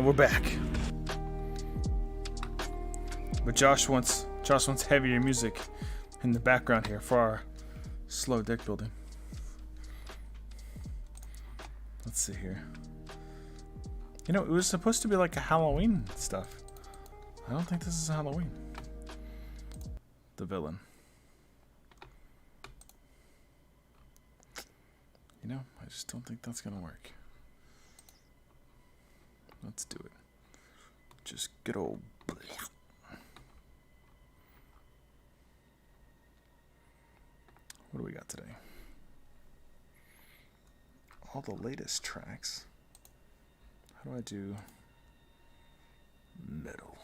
And we're back. But Josh wants heavier music in the background here for our slow deck building. Let's see here. You know, it was supposed to be like a Halloween stuff. I don't think this is Halloween. The villain. You know, I just don't think that's gonna work. Let's do it. Just good old. What do we got today? All the latest tracks. How do I do metal?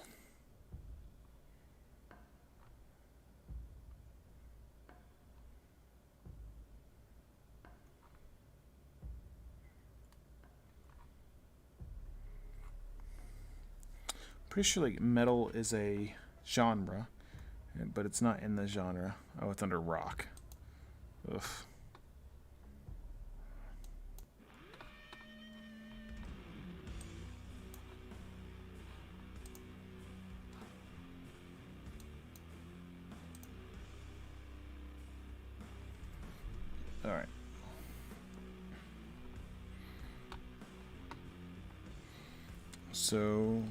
Pretty sure like metal is a genre, but it's not in the genre. Oh, it's under rock. Ugh. All right. So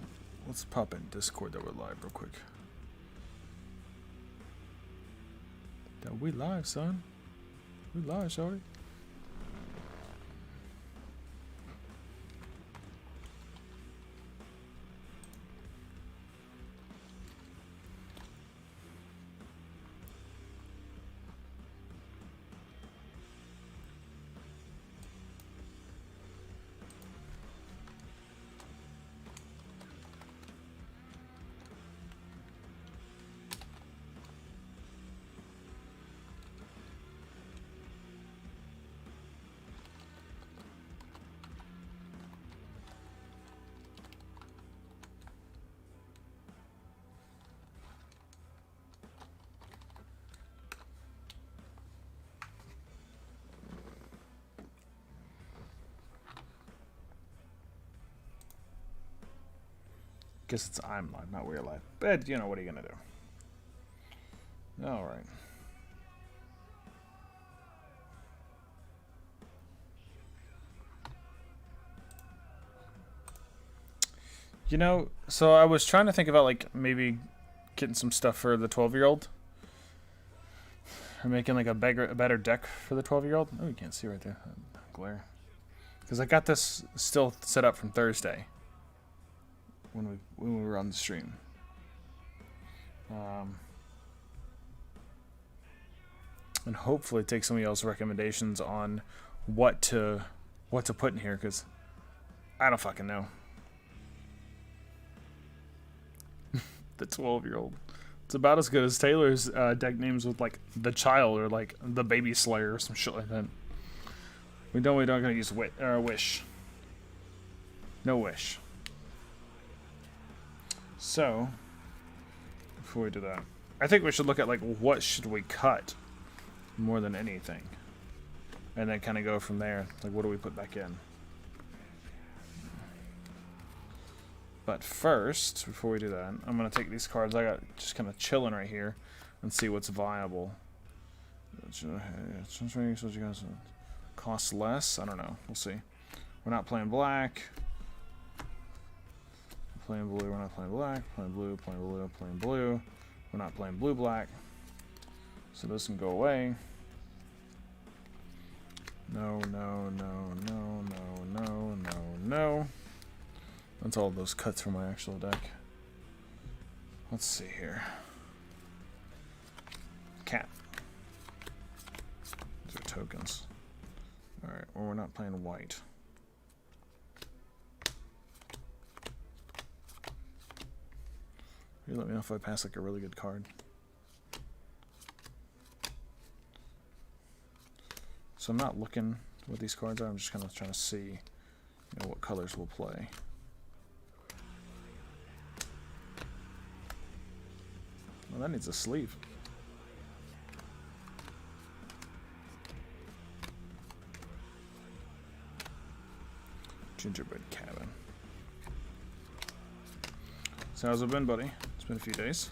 let's pop in Discord that we're live real quick. That we live, son. We live, shorty. Guess it's I'm live, not we're live. But, you know, what are you going to do? All right. You know, so I was trying to think about, like, maybe getting some stuff for the 12-year-old. Or making, like, a better deck for the 12-year-old. Oh, you can't see right there. Glare. Because I got this still set up from Thursday. When we were on the stream, and hopefully take some of y'all's recommendations on what to put in here, because I don't fucking know. The 12-year-old, it's about as good as Taylor's deck names with like the child or like the baby slayer or some shit like that. We're not gonna use wish. No wish. So, before we do that, I think we should look at, like, what should we cut more than anything. And then kind of go from there. Like, what do we put back in? But first, before we do that, I'm going to take these cards I got just kind of chilling right here and see what's viable. Costs less? I don't know. We'll see. We're not playing black. Playing blue, we're not playing black. Playing blue, playing blue, playing blue. We're not playing blue-black. So this can go away. No, no, no, no, no, no, no, no. That's all those cuts from my actual deck. Let's see here. Cat. These are tokens. Alright, well, we're not playing white. You let me know if I pass like a really good card. So I'm not looking what these cards are. I'm just kind of trying to see, you know, what colors we'll play. Well, that needs a sleeve. Gingerbread cabin. So how's it been, buddy? It's been a few days.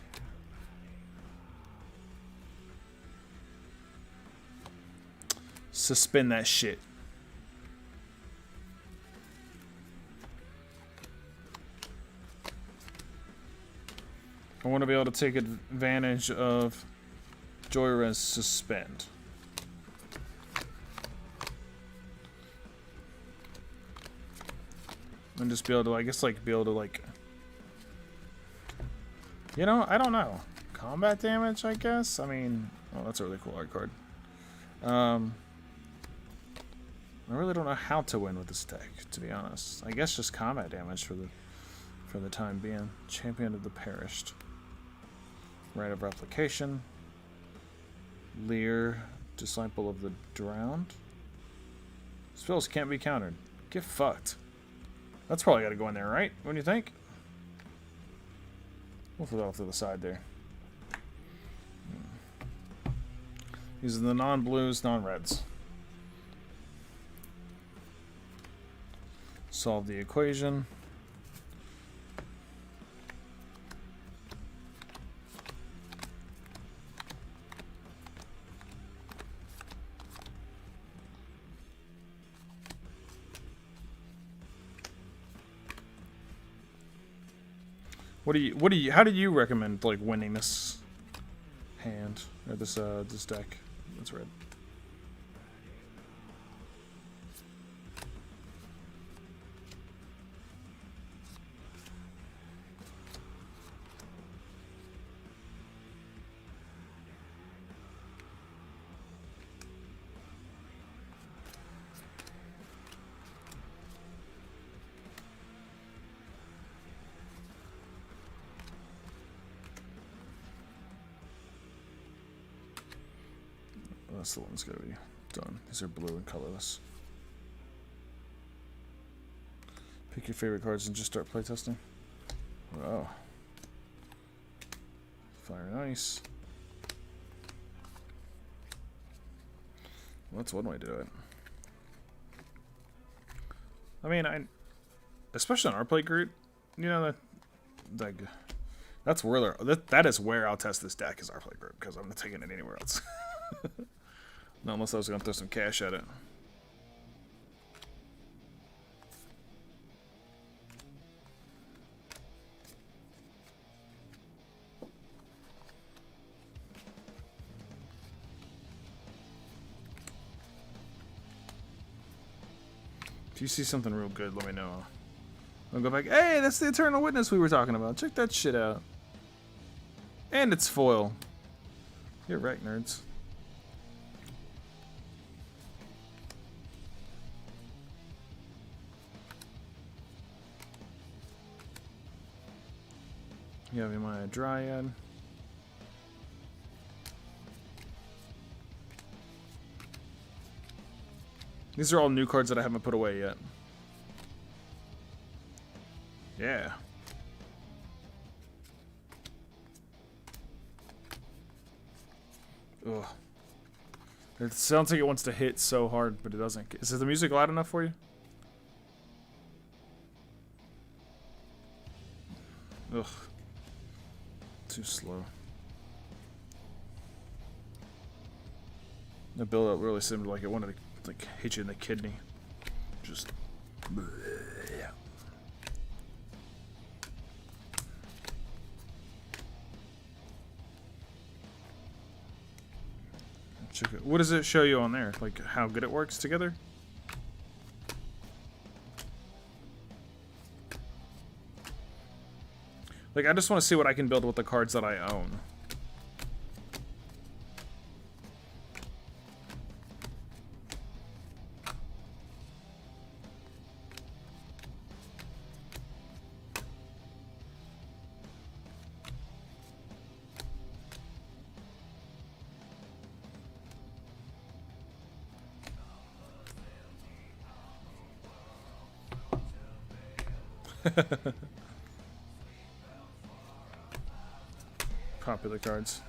Suspend that shit. I want to be able to take advantage of Joyra's suspend. And just be able to, I guess, like, be able to, like... You know, I don't know. Combat damage, I guess? I mean... Oh, that's a really cool art card. I really don't know how to win with this deck, to be honest. I guess just combat damage for the time being. Champion of the Perished. Rite of Replication. Lear, Disciple of the Drowned. Spells can't be countered. Get fucked. That's probably got to go in there, right? What do you think? We'll put that off to the side there. These are the non-blues, non-reds. Solve the equation. How do you recommend, like, winning this hand or this deck? That's red. That's the one that's gotta be done. These are blue and colorless. Pick your favorite cards and just start playtesting. Wow. Fire and Ice. Well, that's one way to do it. I mean, especially on our play group, you know, that's where that is where I'll test this deck is our play group, because I'm not taking it anywhere else. No, unless I was going to throw some cash at it. If you see something real good, let me know. I'll go back. Hey, that's the Eternal Witness we were talking about. Check that shit out. And it's foil. You're right, nerds. You have my Dryad. These are all new cards that I haven't put away yet. Yeah. Ugh. It sounds like it wants to hit so hard, but it doesn't. Is the music loud enough for you? Ugh. Too slow. The build up really seemed like it wanted to like hit you in the kidney. Just. Yeah. What does it show you on there? Like how good it works together? Like, I just want to see what I can build with the cards that I own. Popular cards.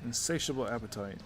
Insatiable appetite.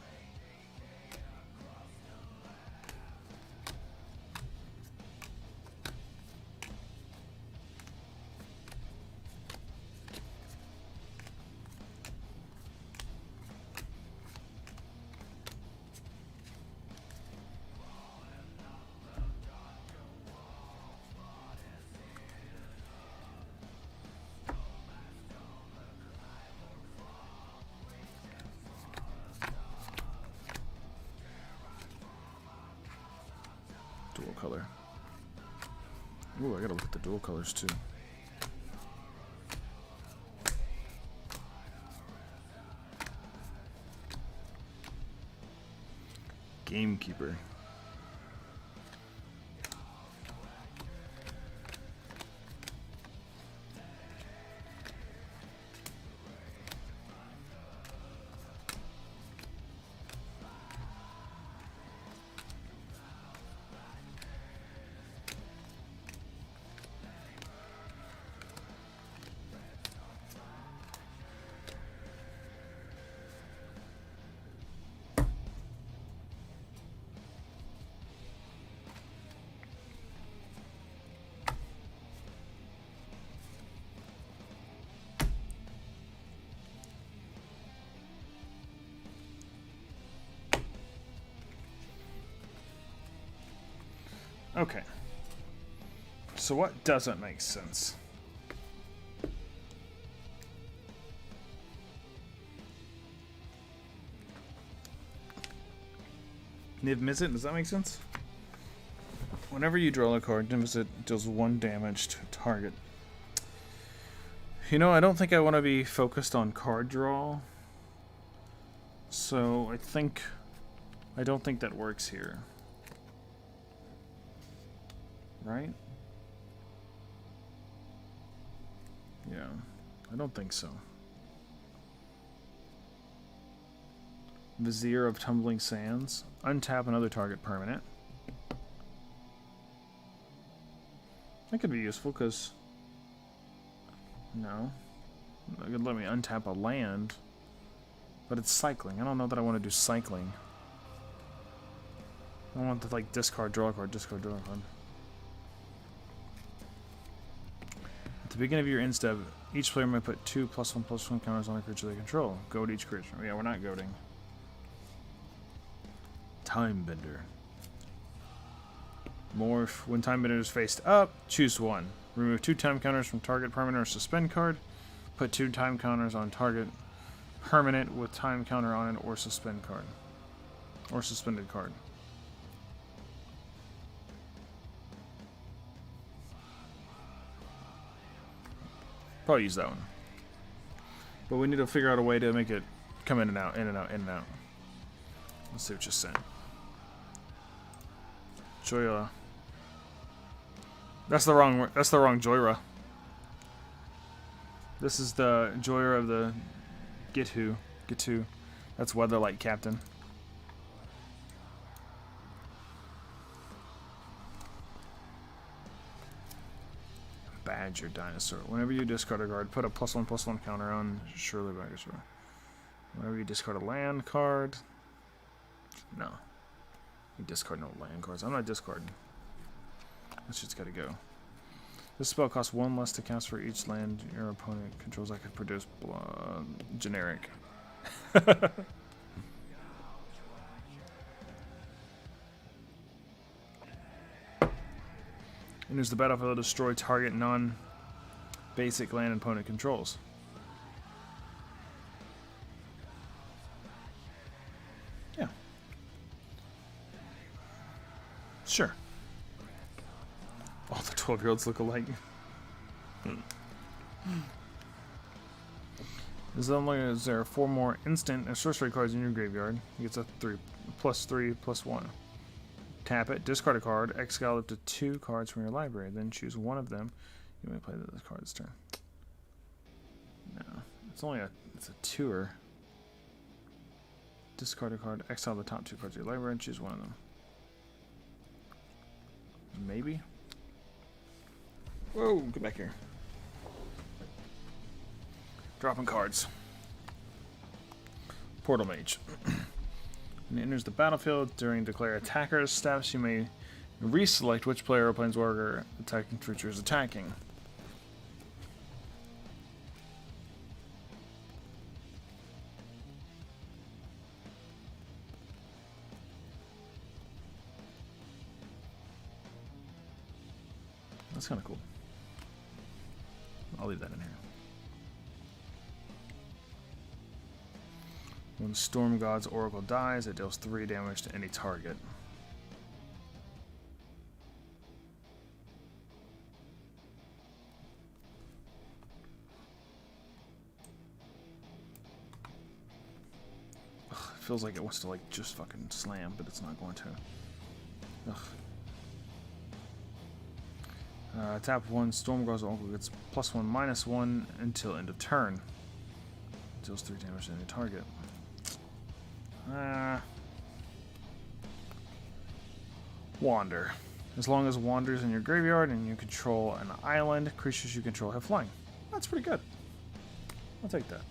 Dual color. Ooh, I gotta look at the dual colors too. Gamekeeper. Okay. So what doesn't make sense? Niv Mizzet, does that make sense? Whenever you draw a card, Niv Mizzet deals 1 damage to a target. You know, I don't think I want to be focused on card draw. So I don't think that works here. Right? Yeah, I don't think so. Vizier of Tumbling Sands. Untap another target permanent. That could be useful because... No. It could let me untap a land. But it's cycling. I don't know that I want to do cycling. I want to like discard, draw a card, discard, draw a card. At the beginning of your end step, each player may put 2 +1/+1 counters on a creature they control. Goad each creature. Yeah, we're not goading. Timebender. Morph. When Timebender is faced up, choose 1. Remove 2 time counters from target permanent or suspend card. Put 2 time counters on target permanent with time counter on it or suspend card. Or suspended card. Probably use that one. But we need to figure out a way to make it come in and out, in and out, in and out. Let's see what you're saying. Joyra. That's the wrong Joyra. This is the Joyra of the Gitu. That's Weatherlight Captain. Badger Dinosaur. Whenever you discard a card, put a +1/+1 counter on Surely Badger. Whenever you discard a land card. No. You discard no land cards. I'm not discarding. This shit's gotta go. This spell costs 1 less to cast for each land your opponent controls. I could produce generic. Enters the battlefield, destroy target non-basic land opponent controls. Yeah. Sure. All the 12-year-olds look alike. Is there 4 more instant and sorcery cards in your graveyard? He gets a +3/+1. Tap it, discard a card, exile up to 2 cards from your library, then choose one of them. You may play this card this turn. No, it's a 2-er. Discard a card, exile the top 2 cards of your library, and choose one of them. Maybe. Whoa, get back here. Dropping cards. Portal Mage. When it enters the battlefield during declare attacker's steps, you may reselect which player or planeswalker attacking creature is attacking. That's kind of cool. I'll leave that in here. When Storm God's Oracle dies, it deals 3 damage to any target. Ugh, it feels like it wants to like just fucking slam, but it's not going to. Ugh. Tap 1, Storm God's Oracle gets +1/-1 until end of turn. It deals 3 damage to any target. Wander. As long as Wander's in your graveyard and you control an island, creatures you control have flying. That's pretty good. I'll take that.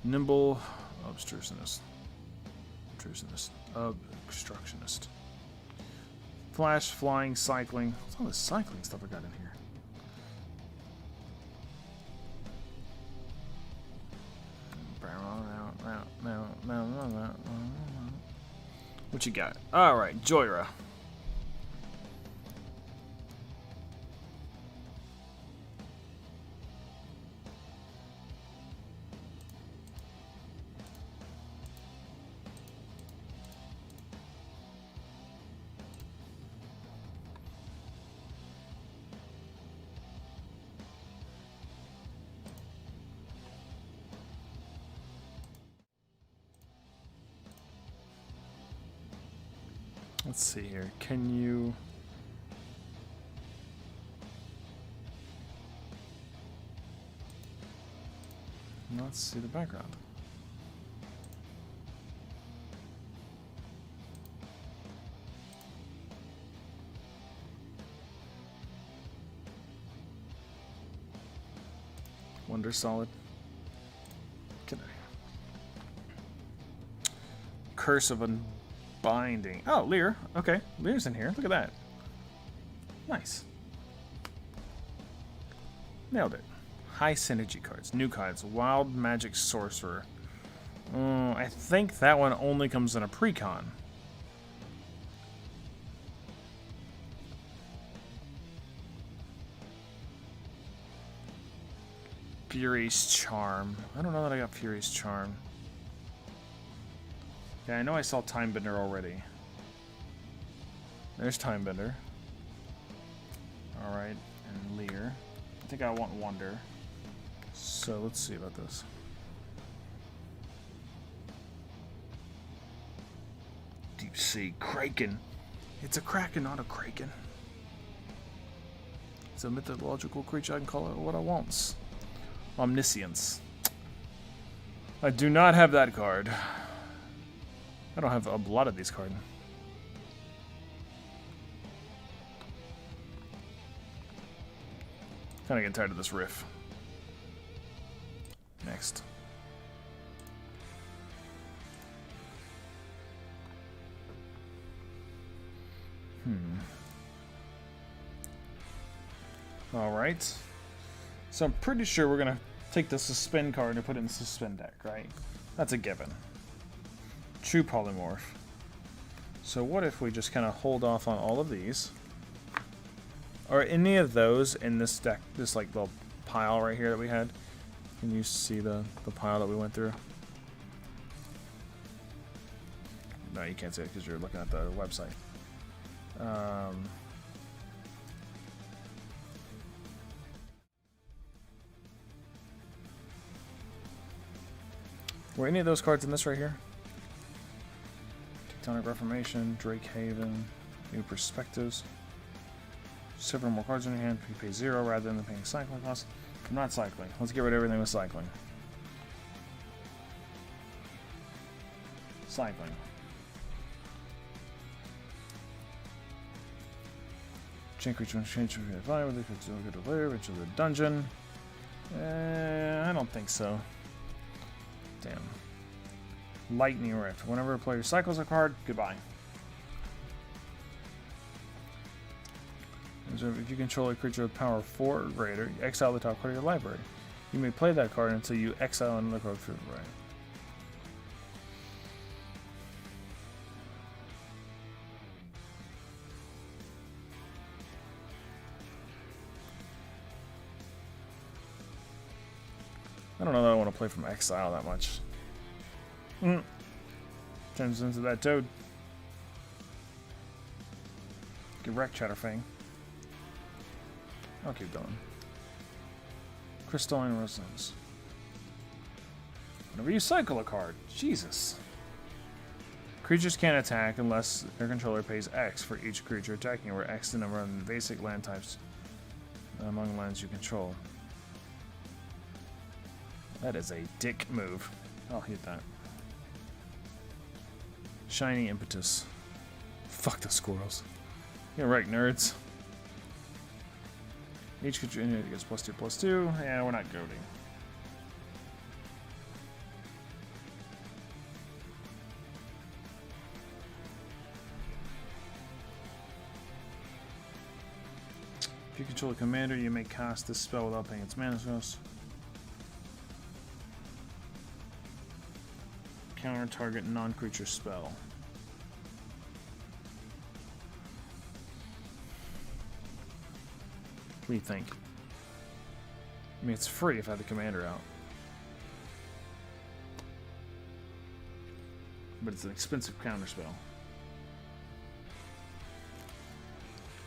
Nimble Obstructionist. Obstructionist. Flash, flying, cycling. What's all this cycling stuff I got in here? What you got? Alright, Joyra. Let's see here. Can you... not see the background? Wonder Solid. Can I? Curse of Unbinding. Oh, Lear. Okay, Lear's in here. Look at that. Nice. Nailed it. High synergy cards. New cards. Wild Magic Sorcerer. I think that one only comes in a precon. Fury's Charm. I don't know that I got Fury's Charm. Yeah, I know I saw Timebender already. There's Timebender. Alright, and Lear. I think I want Wonder. So let's see about this. Deep Sea Kraken. It's a Kraken, not a Kraken. It's a mythological creature. I can call it what I want. Omniscience. I do not have that card. I don't have a lot of these cards. Kinda getting tired of this riff. Next. Alright. So I'm pretty sure we're gonna take the suspend card and put it in the suspend deck, right? That's a given. True Polymorph. So what if we just kind of hold off on all of these? Or any of those in this deck, this like little pile right here that we had. Can you see the pile that we went through? No, you can't see it because you're looking at the website. Were any of those cards in this right here? Tectonic Reformation, Drake Haven, New Perspectives. 7 more cards in your hand, you pay 0 rather than paying cycling costs. I'm not cycling. Let's get rid of everything with cycling. Cycling. Change creature change value with it. Go to later, into the dungeon. I don't think so. Damn. Lightning Rift. Whenever a player cycles a card, goodbye. If you control a creature with power 4 or greater, you exile the top card of your library. You may play that card until you exile another card from your library. I don't know that I want to play from exile that much. Turns into that toad. Get wrecked, Chatterfang. I'll keep going. Crystalline Resonance. Whenever you cycle a card. Jesus. Creatures can't attack unless their controller pays X for each creature attacking, where X is the number of basic land types among lands you control. That is a dick move. I'll hit that. Shiny Impetus. Fuck the squirrels. You're right, nerds. Each creature in here gets +2/+2. Yeah, we're not goading. If you control a commander, you may cast this spell without paying its mana cost. Counter target non-creature spell. What do you think? I mean, it's free if I have the commander out. But it's an expensive counter spell.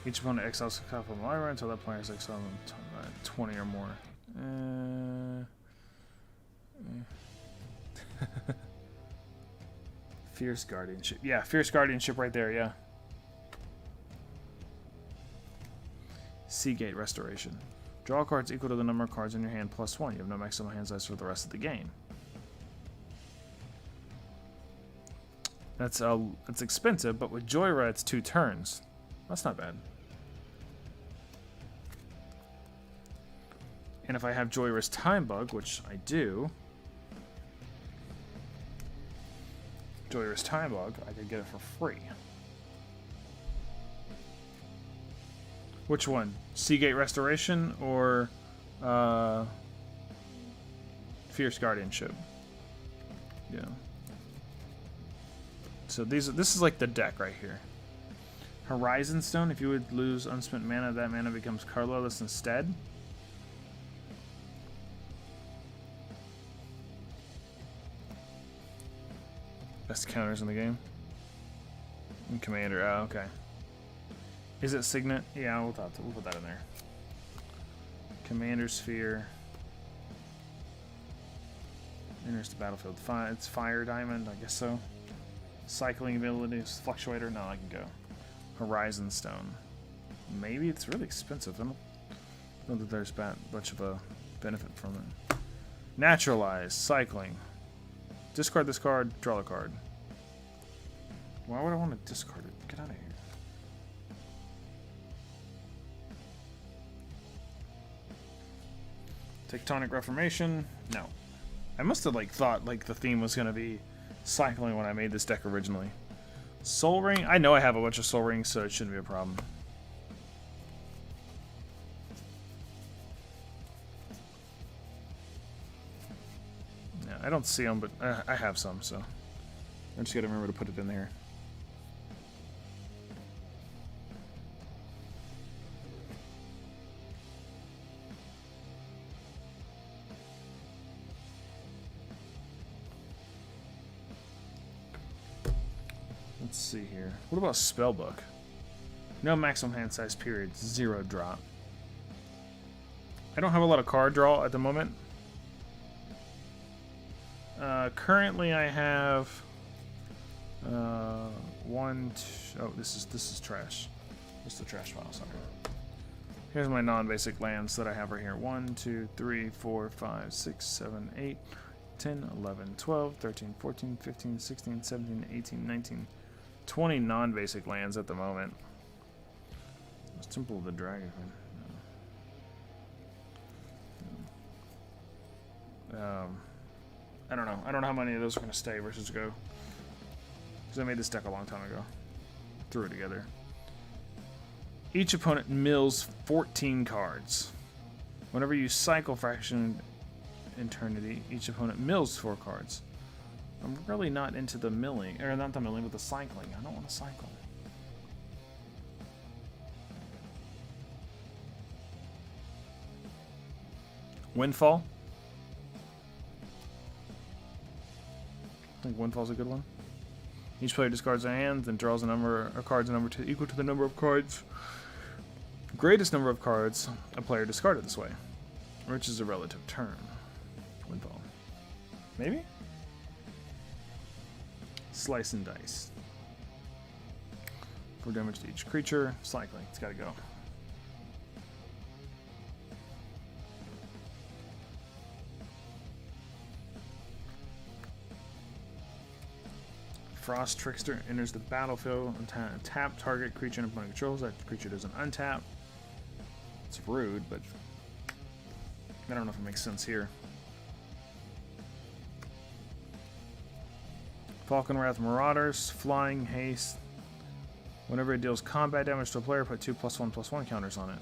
Each opponent exiles a copy from the library until that player has exiled 20 or more. Fierce Guardianship. Yeah, Fierce Guardianship right there, yeah. Seagate Restoration. Draw cards equal to the number of cards in your hand +1. You have no maximum hand size for the rest of the game. That's expensive, but with Joyride it's 2 turns. That's not bad. And if I have Joyride Time Bug, which I do, Joyride Time Bug, I could get it for free. Which one? Seagate Restoration or Fierce Guardianship? Yeah. So this is like the deck right here. Horizon Stone, if you would lose unspent mana, that mana becomes colorless instead. Best counters in the game. And Commander, oh, okay. Is it Signet? Yeah, we'll put that in there. Commander Sphere. Enters the battlefield. It's Fire Diamond, I guess so. Cycling abilities, Fluctuator, no, I can go. Horizon Stone. Maybe it's really expensive. I don't know that there's much of a benefit from it. Naturalize, Cycling. Discard this card, draw a card. Why would I want to discard it? Get out of here. Tectonic Reformation? No. I must have thought the theme was gonna be cycling when I made this deck originally. Soul Ring? I know I have a bunch of Soul Rings, so it shouldn't be a problem. Yeah, I don't see them, but I have some, so I just gotta remember to put it in there. Let's see here. What about Spellbook? No maximum hand size, period. 0 drop. I don't have a lot of card draw at the moment. Currently I have one, two, oh, this is trash. This is the trash file, sorry. Here's my non-basic lands that I have right here. 1, 2, 3, 4, 5, 6, 7, 8, 10, 11, 12, 13, 14, 15, 16, 17, 18, 19, 20 non-basic lands at the moment. Temple of the Dragon. I don't know. I don't know how many of those are going to stay versus go. Because I made this deck a long time ago. Threw it together. Each opponent mills 14 cards. Whenever you cycle Fraction Eternity, each opponent mills 4 cards. I'm really not into the milling, or not the milling, but the cycling. I don't want to cycle. Windfall. I think Windfall's a good one. Each player discards their hand, then draws a number of cards equal to the number of cards. Greatest number of cards a player discarded this way, which is a relative term. Windfall. Maybe? Slice and dice. 4 damage to each creature. Cycling. It's gotta go. Frost Trickster enters the battlefield and tap target creature and opponent controls. That creature doesn't untap. It's rude, but I don't know if it makes sense here. Falconwrath Marauders, Flying, Haste. Whenever it deals combat damage to a player, put 2+1/+1 counters on it.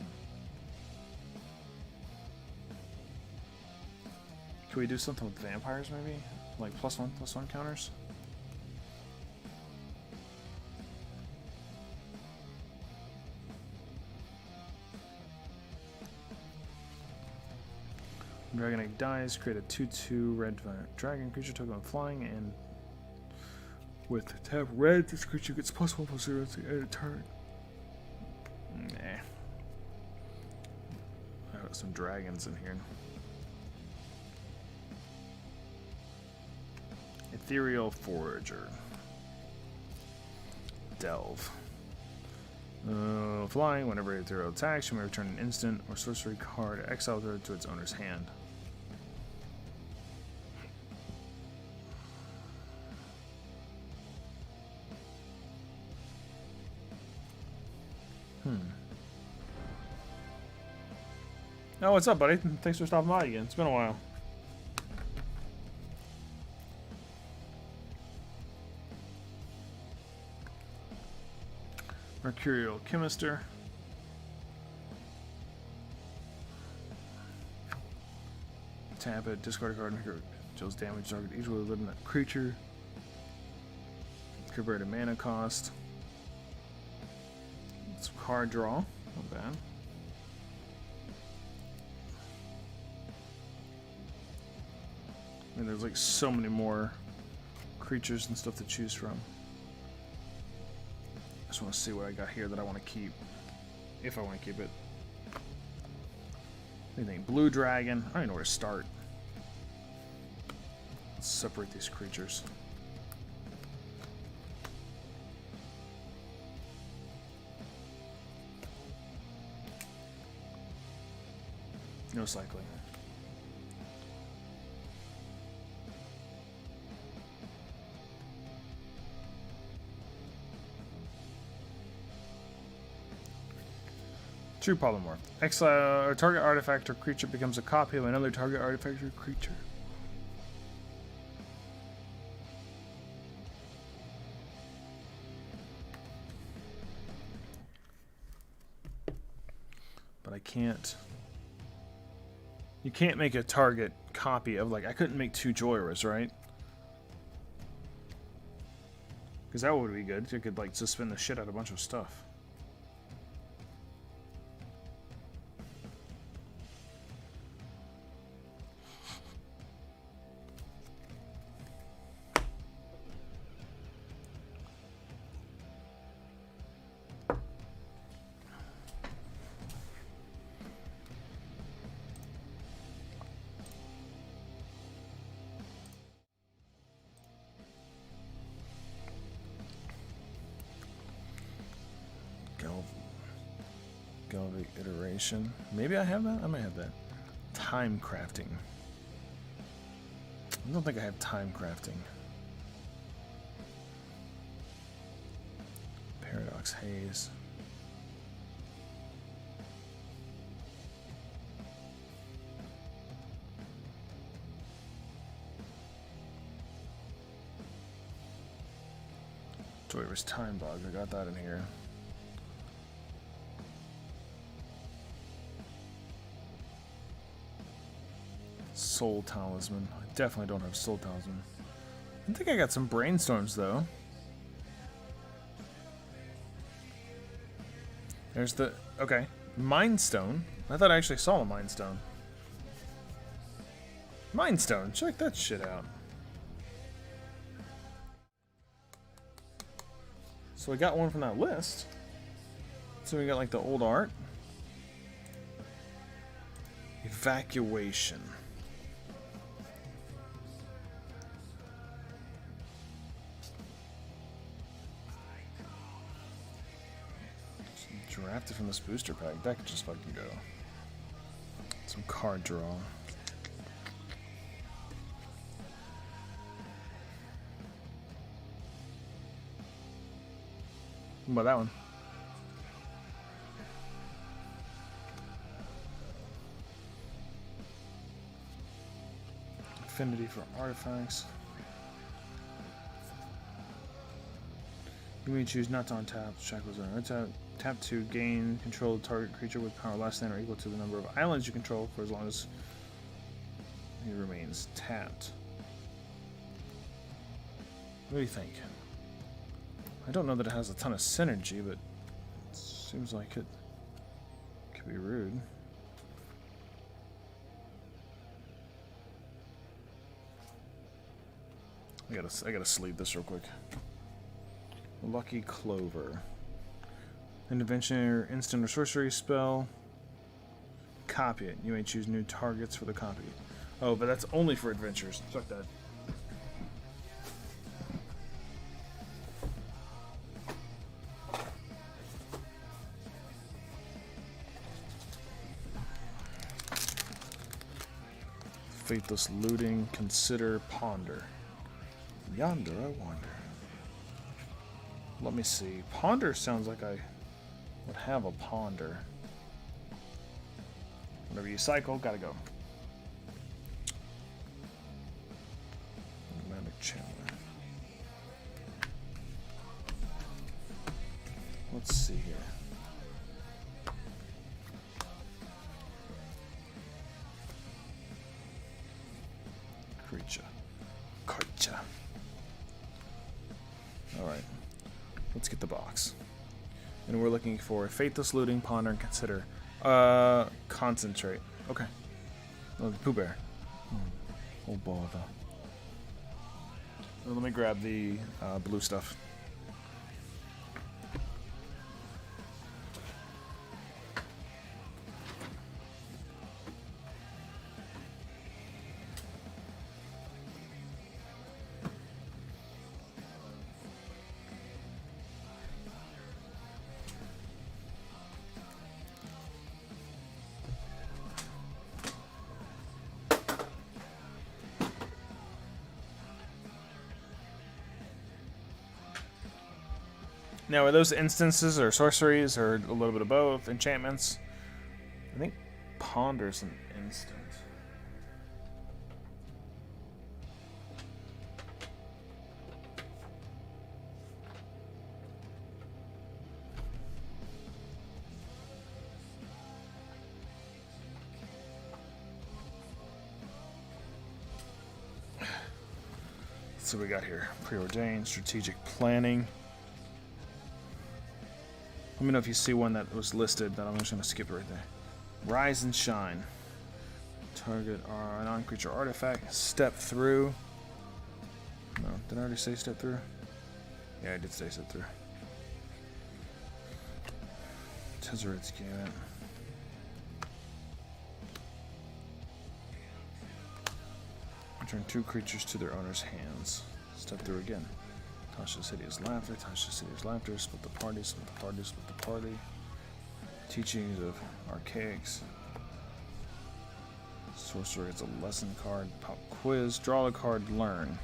Can we do something with vampires, maybe? Like +1/+1 counters? Dragon Egg dies, create a 2/2 red dragon creature token on flying, and with tap red, this creature gets +1/+0 at the end of turn. Nah. I got some dragons in here. Ethereal Forager. Delve. Flying, whenever Ethereal attacks, you may return an instant or sorcery card exiled to its owner's hand. Oh, what's up, buddy? Thanks for stopping by again. It's been a while. Mercurial Chemister. Tap it, discard a card, and deals damage target equal to that creature. Convert a mana cost. It's card draw. Not bad. I mean, there's like so many more creatures and stuff to choose from. I just want to see what I got here that I want to keep. If I want to keep it. Anything. Blue Dragon. I don't even know where to start. Let's separate these creatures. No cycling. True polymorph. Exile or target artifact or creature becomes a copy of another target artifact or creature. But I can't. You can't make a target copy of, like, I couldn't make 2 Joyras, right? Because that would be good. You could, like, suspend the shit out of a bunch of stuff. Galvic Iteration. Maybe I have that? I might have that. Time crafting. I don't think I have time crafting. Paradox Haze. Joyver's Time Bog, I got that in here. Soul Talisman. I definitely don't have Soul Talisman. I think I got some Brainstorms though. There's the... okay. Mind Stone. I thought I actually saw a Mind Stone. Mind Stone. Check that shit out. So we got one from that list. So we got like the old art. Evacuation. Drafted from this booster pack. That could just fucking go. Some card draw. What about that one? Affinity for artifacts. You may choose not to untap Shackles on untap. Tap to gain control of the target creature with power less than or equal to the number of islands you control for as long as he remains tapped. What do you think? I don't know that it has a ton of synergy, but it seems like it could be rude. I gotta sleeve this real quick. Lucky Clover. Intervention or instant or sorcery spell. Copy it. You may choose new targets for the copy. Oh, but that's only for adventures. Fuck that. Faithless looting. Consider ponder. Yonder I wander. Let me see. Ponder sounds like I would have a ponder. Whenever you cycle, gotta go. Magic Chandler. Let's see here. Creature. Alright. Let's get the box. And we're looking for Faithless Looting, Ponder, and Consider. Concentrate. Okay. Oh, the Pooh Bear. Oh, bother. Well, let me grab the blue stuff. Now, are those instances or sorceries or a little bit of both? Enchantments? I think Ponder's an instant. Let's see what we got here. Preordained, strategic planning. Let me know if you see one that was listed, that I'm just going to skip it right there. Rise and Shine. Target our non-creature artifact. Step through. No, did I already say step through? Yeah, I did say step through. Tezzeret's Gambit. Return 2 creatures to their owner's hands. Step through again. Tasha's Hideous Laughter, Tasha's Hideous Laughter, split the party, split the party, split the party. Teachings of Archaics. Sorcerer gets a lesson card, pop quiz, draw a card, learn.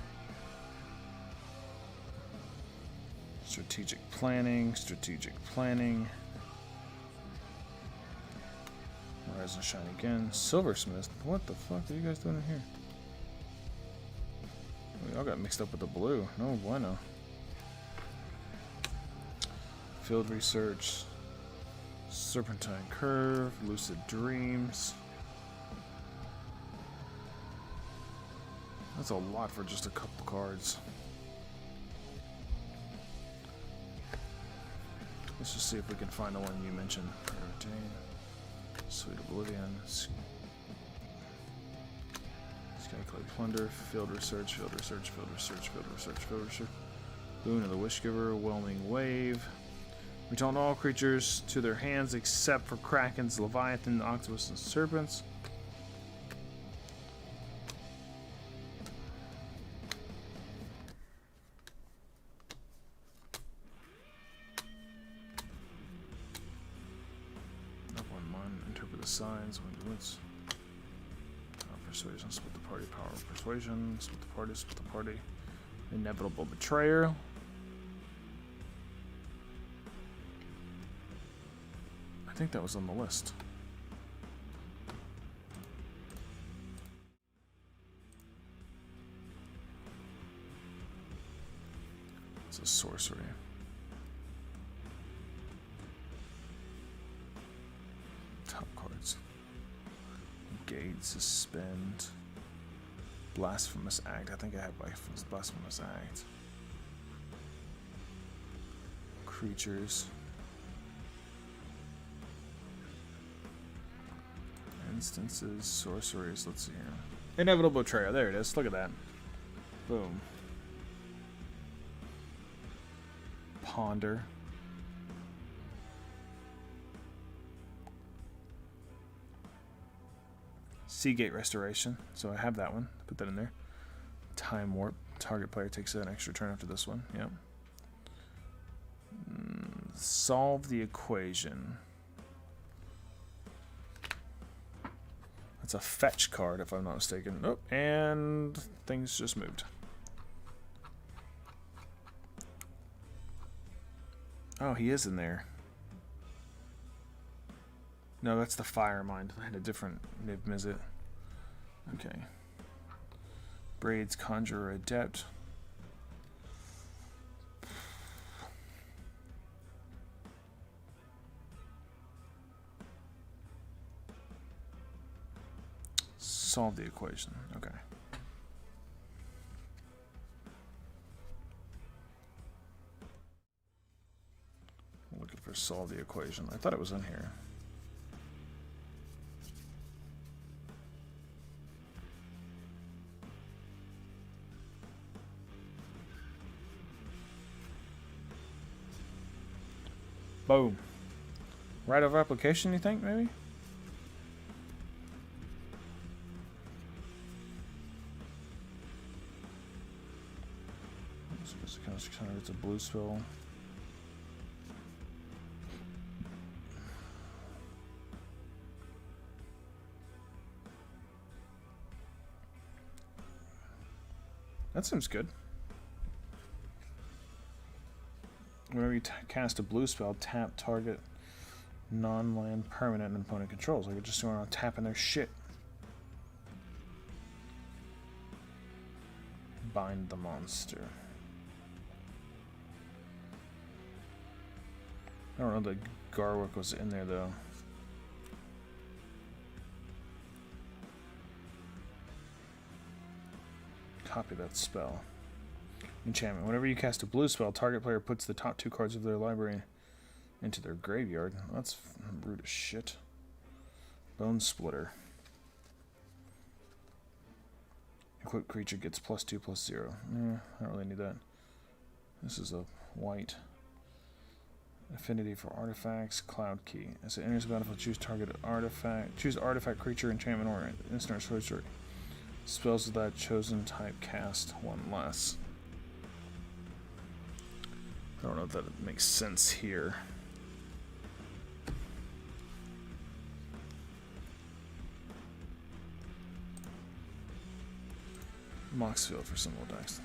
Strategic planning, strategic planning. Rise and Shine again. Silversmith, what the fuck are you guys doing in here? We all got mixed up with the blue. No bueno. Field Research, Serpentine Curve, Lucid Dreams. That's a lot for just a couple cards. Let's just see if we can find the one you mentioned. Retain, Sweet Oblivion, Skyclad Plunder, Field Research, Field Research, Field Research, Field Research, Field Research. Boon of the Wishgiver, Whelming Wave. Return all creatures to their hands except for Krakens, Leviathan, Octopus, and Serpents. Up one mind, interpret the signs, wins. Persuasion, split the party, power of persuasion, split the party. Inevitable Betrayer. I think that was on the list. It's a sorcery. Top cards. Engage, suspend. Blasphemous Act. I think I have Blasphemous Act. Creatures. Instances, sorceries. Let's see here. Inevitable Betrayer. There it is. Look at that. Boom. Ponder. Seagate Restoration. So I have that one. Put that in there. Time Warp. Target player takes an extra turn after this one. Yep. Solve the Equation. That's a fetch card, if I'm not mistaken. Oh, and things just moved. Oh, he is in there. No, that's the Fire Mind. I had a different Niv Mizzet. Okay. Braids, Conjurer, Adept. Solve the Equation. Okay. Looking for Solve the Equation. I thought it was in here. Boom. Right of application, you think, maybe? It's a blue spell. That seems good. Whenever you cast a blue spell, tap target non-land permanent and opponent controls. Like we're just going around tapping their shit. Bind the monster. I don't know that Garwick was in there though. Copy that spell. Enchantment. Whenever you cast a blue spell, target player puts the top 2 cards of their library into their graveyard. That's rude as shit. Bone Splitter. Equipped creature gets +2/+0. I don't really need that. This is a white. Affinity for artifacts. Cloud Key. As it enters the battlefield, choose target artifact. Choose artifact, creature, enchantment, or instant or sorcery. Spells of that chosen type cast 1 less. I don't know if that makes sense here. Moxfield for symbol decks.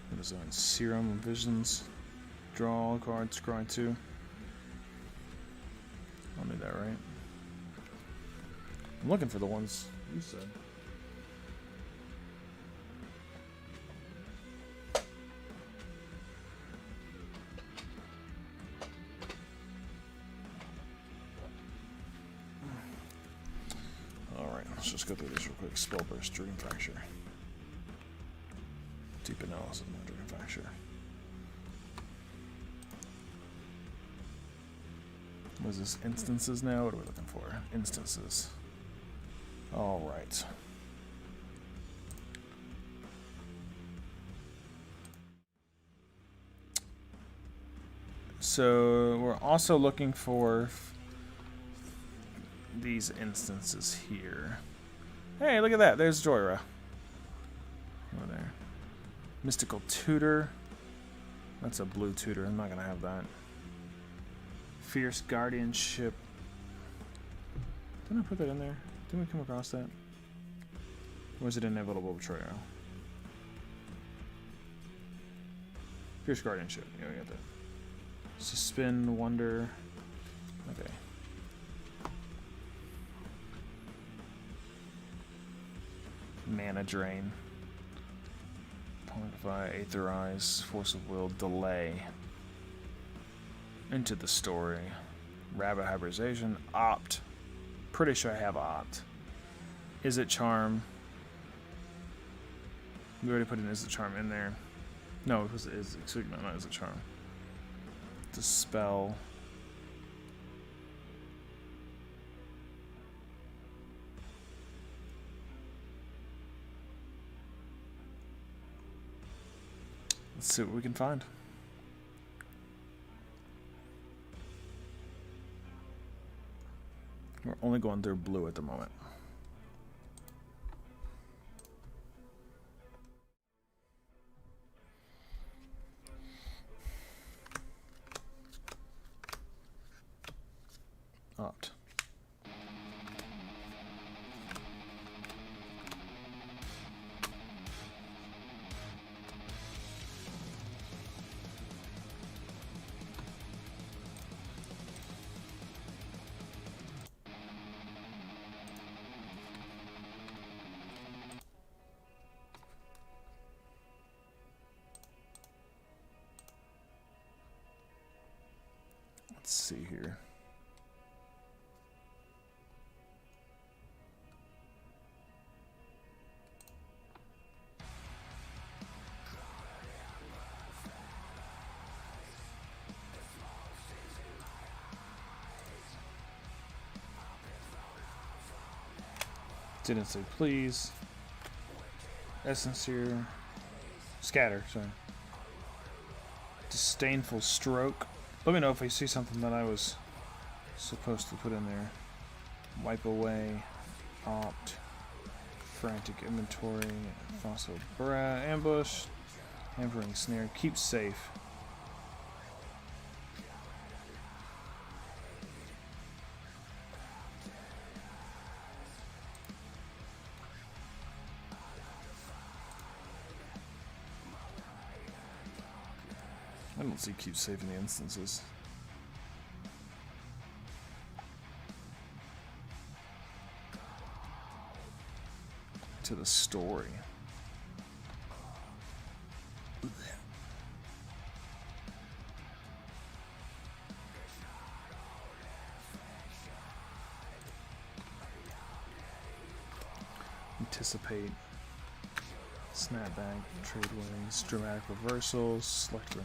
What is that? Serum Visions. Draw all cards, scry 2. I'll need that, right? I'm looking for the ones you said. Let's just go through this real quick. Spellburst, Dream Fracture. Deep Analysis, no Dream Fracture. What is this? Instances now? What are we looking for? Instances. Alright. So we're also looking for these instances here. Hey, look at that. There's Joyra. Over there. Mystical Tutor. That's a blue tutor. I'm not going to have that. Fierce Guardianship. Didn't I put that in there? Didn't we come across that? Or is it Inevitable Betrayal? Fierce Guardianship. Yeah, we got that. Suspend, Wonder. Okay. Mana Drain. Pontify, Aetherize, Force of Will, Delay. Into the Story. Rabbit Hybridization. Opt. Pretty sure I have Opt. Is it Charm? We already put an Is it Charm in there. No, it was excuse me, not Is it Charm. Dispel. Let's see what we can find. We're only going through blue at the moment. Opt. Let's see here. Didn't say please. Essence here. Scatter, sorry. Disdainful Stroke. Let me know if I see something that I was supposed to put in there. Wipe Away. Opt. Frantic Inventory. Fossil Ambush. Hampering Snare. Keep Safe. I don't see keep saving the instances. To the story. Anticipate. Snapback. Tradeways. Dramatic Reversals. Selector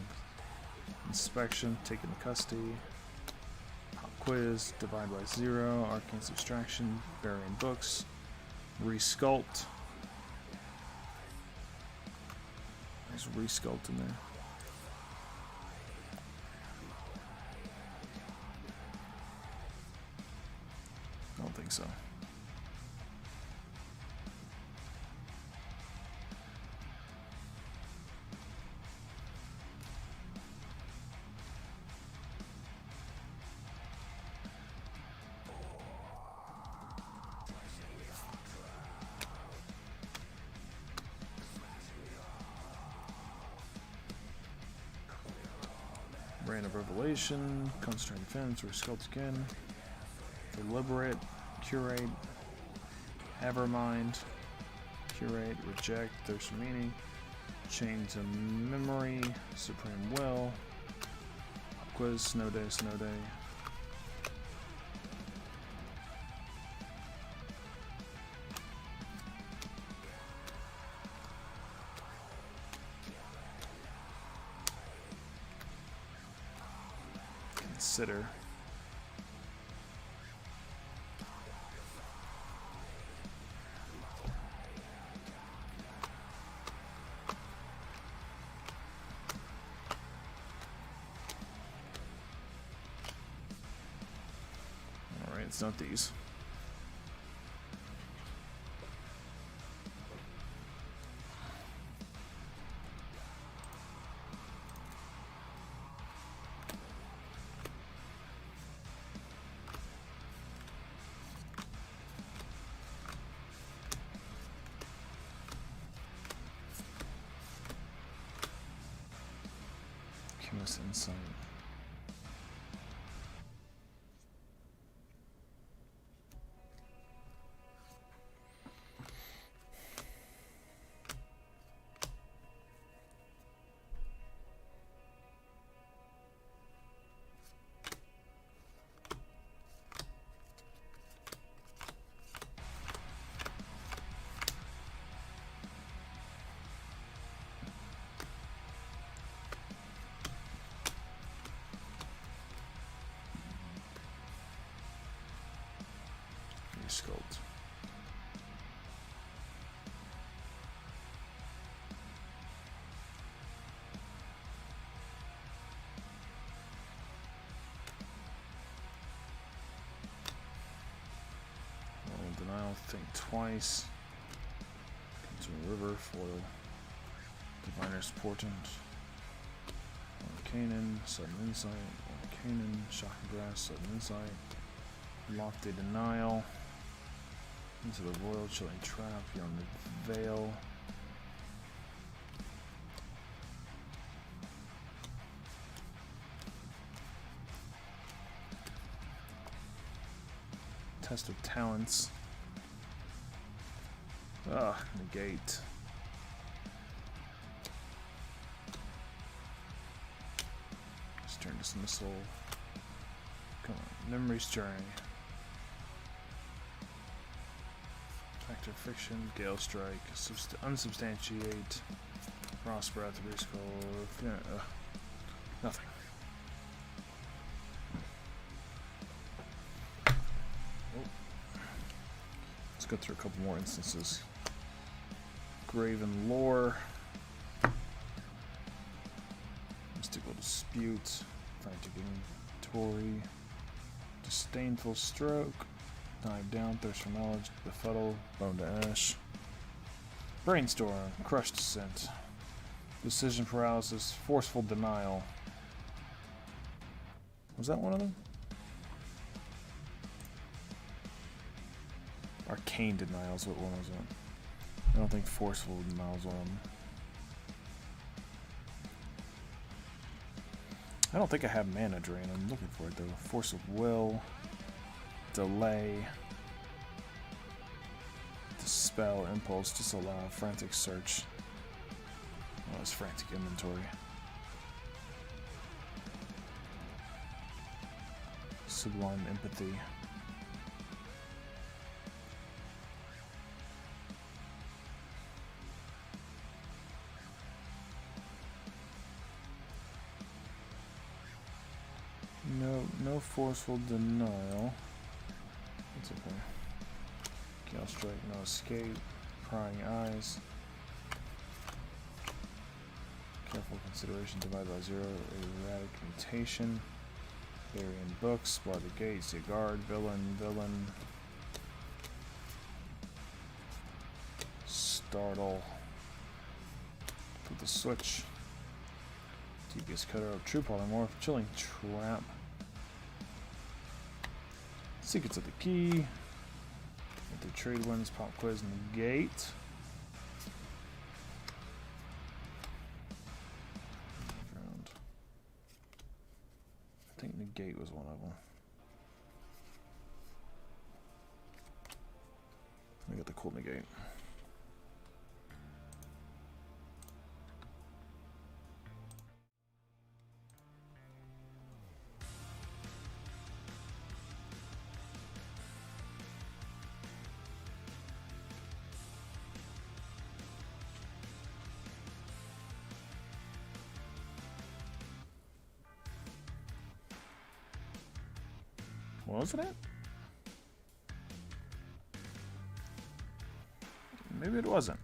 Inspection, taken to custody, Pop Quiz, Divide by Zero, Arcane Subtraction, Burying Books, Resculpt. There's Resculpt in there. I don't think so. Brain of Revelation, Concentrated Defense, Resculpt again, Deliberate, Curate, Evermind, Curate, Reject, Thirst Meaning, Chain to Memory, Supreme Will, Quiz, Snow Day, Snow Day. consider. Alright, it's not these. Chemist Insight. Sculpt. Denial, think twice. Continue river, foil. Diviner's Portent. Arcanon, sudden insight. Arcanon, shocking grass, sudden insight. Lofty denial. Into the Royal Chilling Trap, Young Veil. Test of Talents. Negate. Stern Dismissal. Come on, Memory's Journey. Factor Fiction, Gale Strike, Unsubstantiate, Frost Breath, Reskull, nothing. Oh. Let's go through a couple more instances. Graven Lore, Mystical Dispute, Frantic Inventory, Disdainful Stroke, Dive Down, Thirst for Knowledge, Befuddle, Bone to Ash, Brainstorm, Crushed Descent, Decision Paralysis, Forceful Denial. Was that one of them? Arcane Denials, what one was that? I don't think Forceful Denials one of them. I don't think I have Mana Drain, I'm looking for it though. Force of Will. Delay, Dispel, Impulse, Disallow, Frantic Search. Oh, it's Frantic Inventory. Sublime Empathy. No Forceful Denial. It's okay. Gale Strike, no escape. Prying Eyes. Careful Consideration, Divide by Zero. Erratic Mutation. Burying Books. Bar the Gate. Guard. Villain. Startle. Put the Switch. Devious Cutout. True Polymorph. Chilling Trap. Secrets of the Key. The Trade Winds, Pop Quiz, Negate. I think Negate was one of them. I got the cool Negate. Wasn't it? Maybe it wasn't.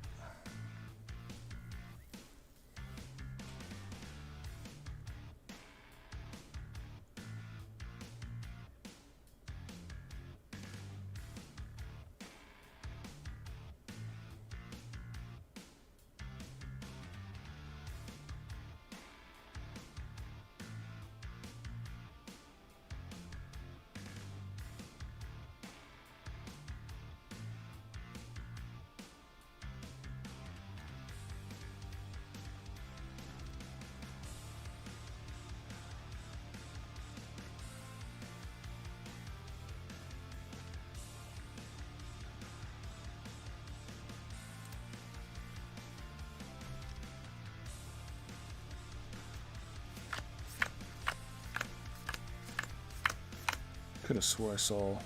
Could have swore I saw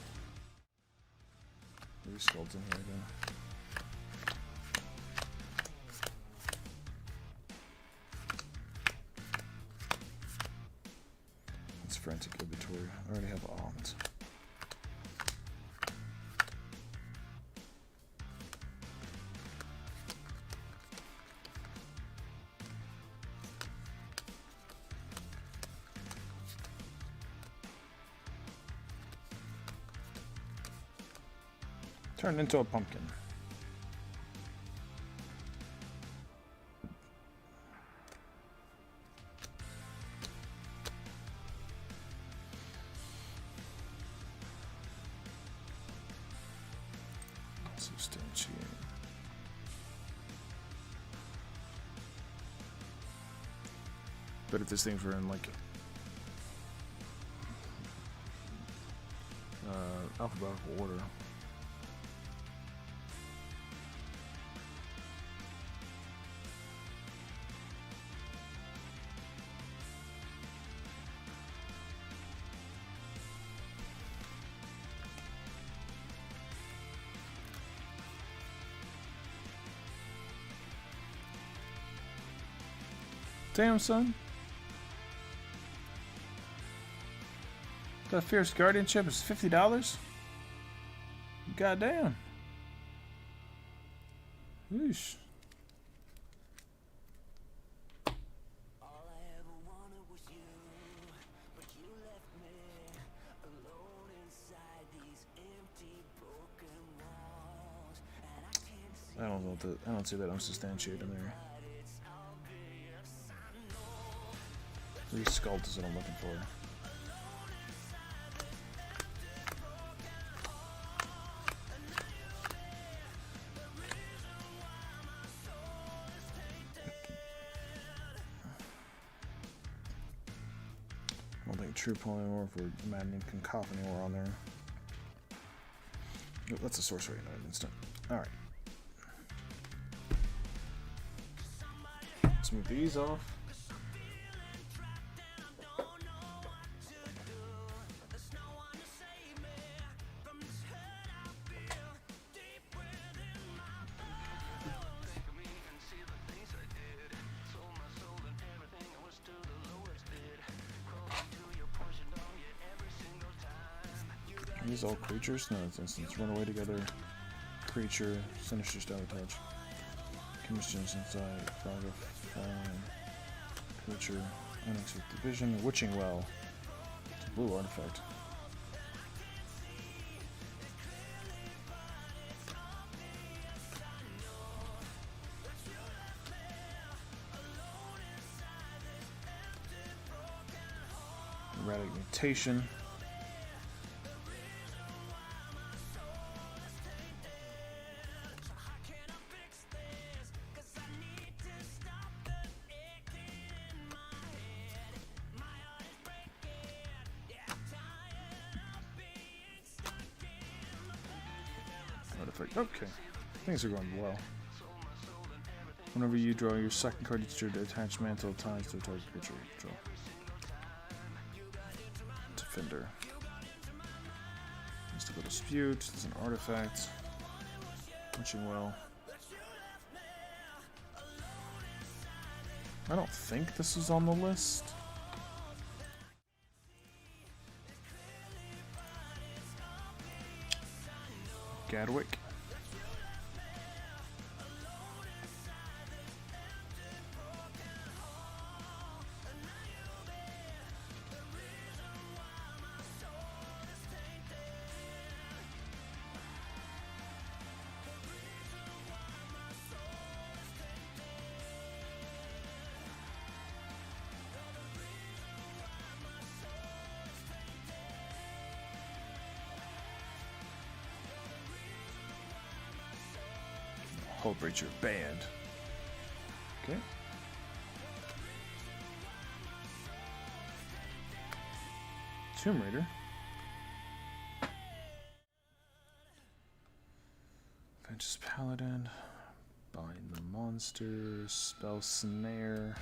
three skulls in here again. It's frantic inventory. I already have almonds. Turned into a pumpkin. Substantiate. But if this things were in like alphabetical order. Damn, son. That fierce guardianship is $50? Goddamn. Yeesh. I don't know what I don't see that unsubstantiated in there. Resculpt is what I'm looking for. I don't think True Poem or for Maddening Cacophony were on there. Oh, that's a sorcery in an instant. Alright. Let's move these off. Are these all creatures? No, it's instance. Run away together. Creature. Sinister Sabotage. Chemistry inside. Frog of Fallen. Creature. Unexpected Vision. Witching Well. It's a blue artifact. Erratic Mutation. Okay, things are going well. Whenever you draw your second card, it's your attached mantle ties to a target creature you control. Defender. Mystical Dispute. There's an artifact. Witching Well. I don't think this is on the list. Gadwick. Hull Breacher banned. Okay. Tomb Raider. Vengeance Paladin. Bind the Monsters. Spell Snare.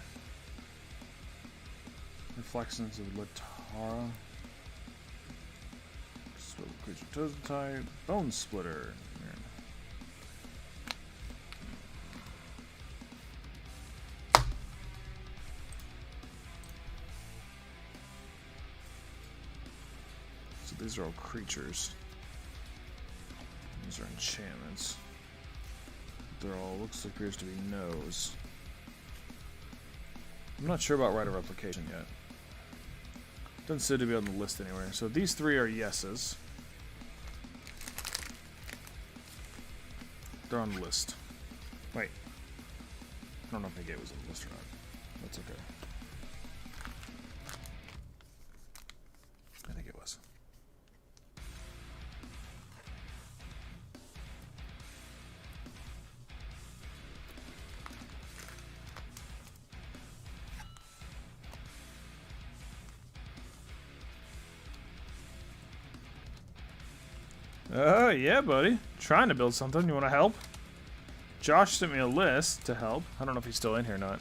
Reflections of Latara. Spell Creature Totem Type. Bone Splitter. These are all creatures. These are enchantments. They're all appears to be no's. I'm not sure about Rite of Replication yet. Doesn't seem to be on the list anywhere. So these three are yeses. They're on the list. Wait. I don't know if Negate was on the list or not. That's okay. I think it was. Yeah, buddy. Trying to build something. You want to help? Josh sent me a list to help. I don't know if he's still in here or not.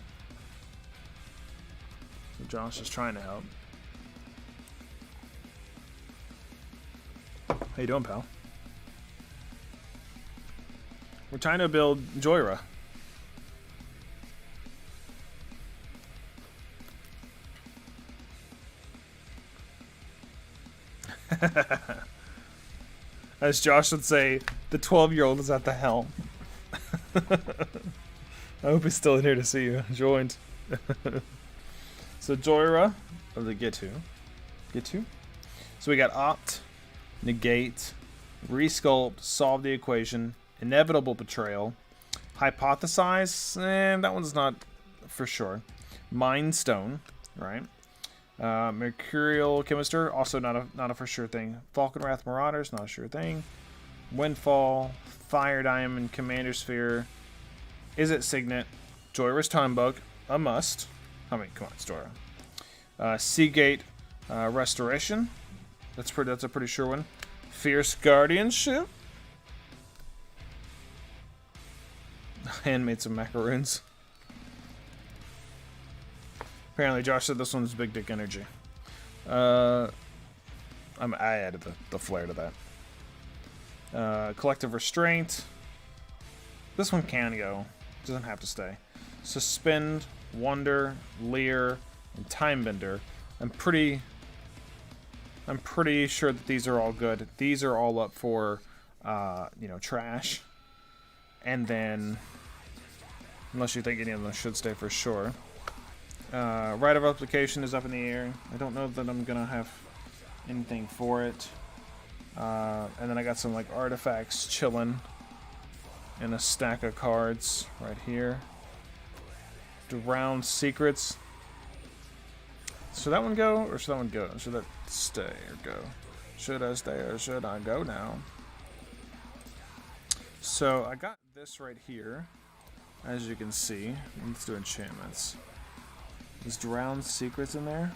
So Josh is trying to help. How you doing, pal? We're trying to build Joyra. As Josh would say, the 12-year-old is at the helm. I hope he's still in here to see you. Joined. So Joyra of the Gitu. So we got Opt, Negate, Resculpt, Solve the Equation, Inevitable Betrayal, Hypothesize, that one's not for sure. Mind Stone, right? Mercurial Chemister, also not a for sure thing. Falcon Wrath Marauders, not a sure thing. Windfall, Fire Diamond, Commander Sphere. Is it Signet? Joyra's Time Bug, a must. I mean, come on, it's Joyra. Seagate, Restoration. That's a pretty sure one. Fierce Guardianship. Handmade some macaroons. Apparently, Josh said this one's big dick energy. I added the flair to that. Collective Restraint. This one can go. Doesn't have to stay. Suspend, Wonder, Leer, and Timebender. I'm pretty sure that these are all good. These are all up for, trash. And then, unless you think any of them should stay for sure. Rite of Replication is up in the air. I don't know that I'm gonna have anything for it. And then I got some like artifacts chilling in a stack of cards right here. Drowned Secrets. Should that one go or should that one go? Should that stay or go? Should I stay or should I go now? So I got this right here, as you can see. Let's do enchantments. There's Drowned Secrets in there.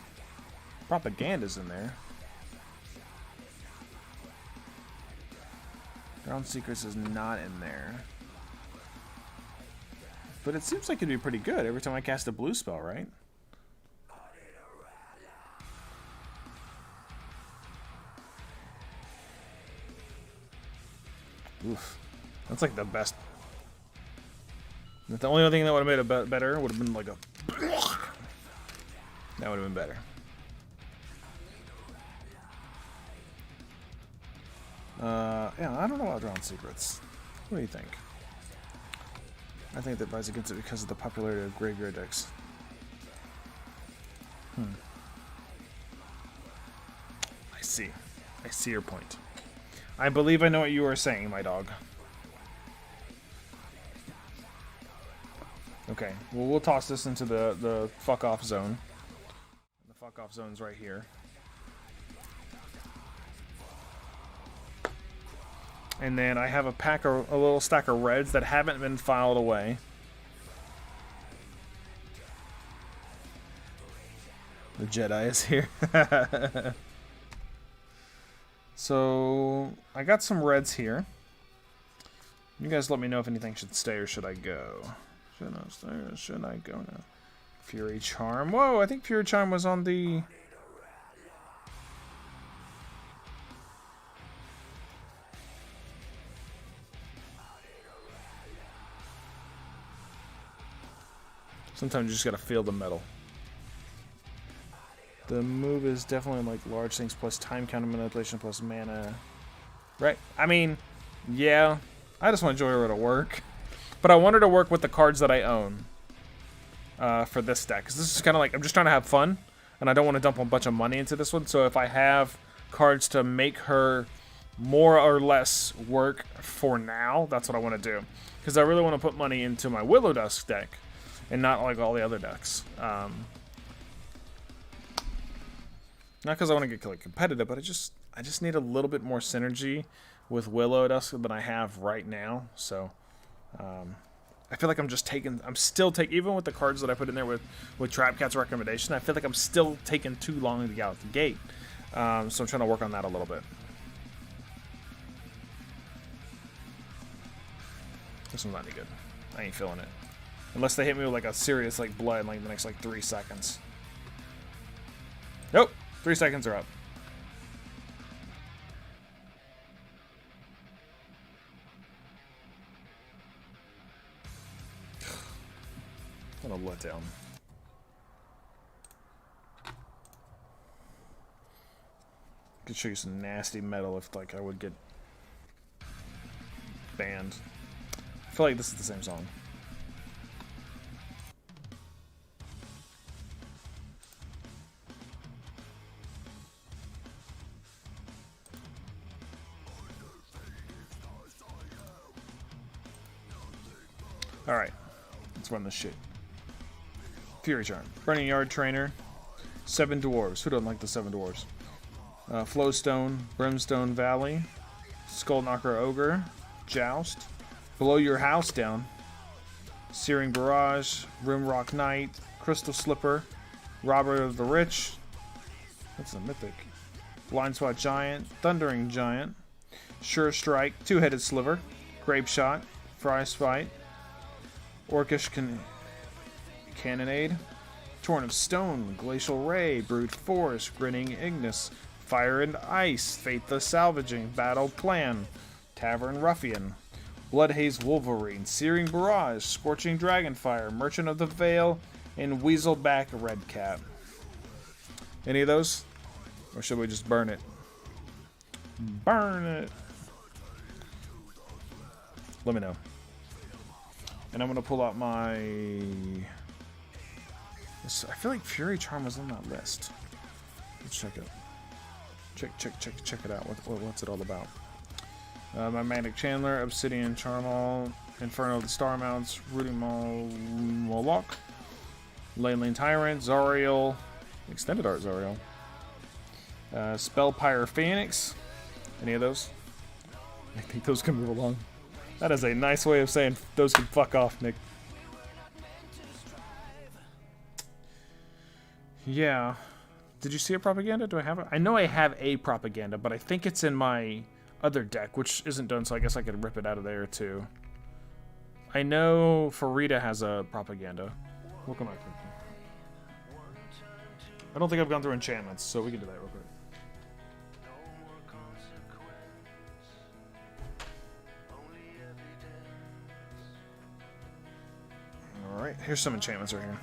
Propaganda's in there. Drowned Secrets is not in there. But it seems like it'd be pretty good every time I cast a blue spell, right? Oof. That's like the best. The only thing that would have made it better would have been like a... That would have been better. Yeah, I don't know about Drowned Secrets. What do you think? I think that buys against it because of the popularity of graveyard decks. I see. I see your point. I believe I know what you are saying, my dog. Okay, well, we'll toss this into the fuck-off zone. The fuck-off zone's right here. And then I have a little stack of reds that haven't been filed away. The Jedi is here. So, I got some reds here. You guys let me know if anything should stay or should I go. Should I stay or should I go now? Fury Charm. Whoa, I think Fury Charm was on the... Sometimes you just gotta feel the metal. The move is definitely like large things plus time counter manipulation plus mana. Right? I mean, yeah. I just want Joyride to work. But I want her to work with the cards that I own for this deck. Because this is kind of like, I'm just trying to have fun. And I don't want to dump a bunch of money into this one. So if I have cards to make her more or less work for now, that's what I want to do. Because I really want to put money into my Willow Dusk deck. And not like all the other decks. Not because I want to get like competitive, but I just need a little bit more synergy with Willow Dusk than I have right now. So I feel like I'm still taking, even with the cards that I put in there with Trap Cat's recommendation, I feel like I'm still taking too long to get out the gate. So I'm trying to work on that a little bit. This one's not any good. I ain't feeling it. Unless they hit me with like a serious like blood in like the next like 3 seconds. Nope. 3 seconds are up. What a letdown. Could show you some nasty metal if like I would get banned. I feel like this is the same song. Alright, let's run this shit. Fury Charm. Burning Yard Trainer. 7 Dwarves. Who doesn't like the 7 Dwarves? Flowstone. Brimstone Valley. Skullknocker Ogre. Joust. Blow Your House Down. Searing Barrage. Rimrock Knight. Crystal Slipper. Robber of the Rich. That's a mythic. Blind Spot Giant. Thundering Giant. Sure Strike. Two-Headed Sliver. Grape Shot. Fry Spite. Orcish Cannonade, Torn of Stone, Glacial Ray, Brute Force, Grinning Ignis, Fire and Ice, Fate the Salvaging, Battle Plan, Tavern Ruffian, Bloodhaze Wolverine, Searing Barrage, Scorching Dragonfire, Merchant of the Veil, and Weaselback Redcat. Any of those? Or should we just burn it? Burn it! Let me know. And I'm going to pull out my... I feel like Fury Charm was on that list. Let's check it. Check it out. What's it all about? My Magic Chandler, Obsidian Charmal, Inferno of the Star Mounts, Rooting Moloch, Leyline Tyrant, Zariel, Extended Art Zariel, Spellpire Phoenix. Any of those? I think those can move along. That is a nice way of saying those can fuck off, Nick. Yeah. Did you see a propaganda? Do I have it? I know I have a propaganda, but I think it's in my other deck, which isn't done, so I guess I could rip it out of there, too. I know Farida has a propaganda. Welcome back. I don't think I've gone through enchantments, so we can do that real quick. Alright, here's some enchantments right here.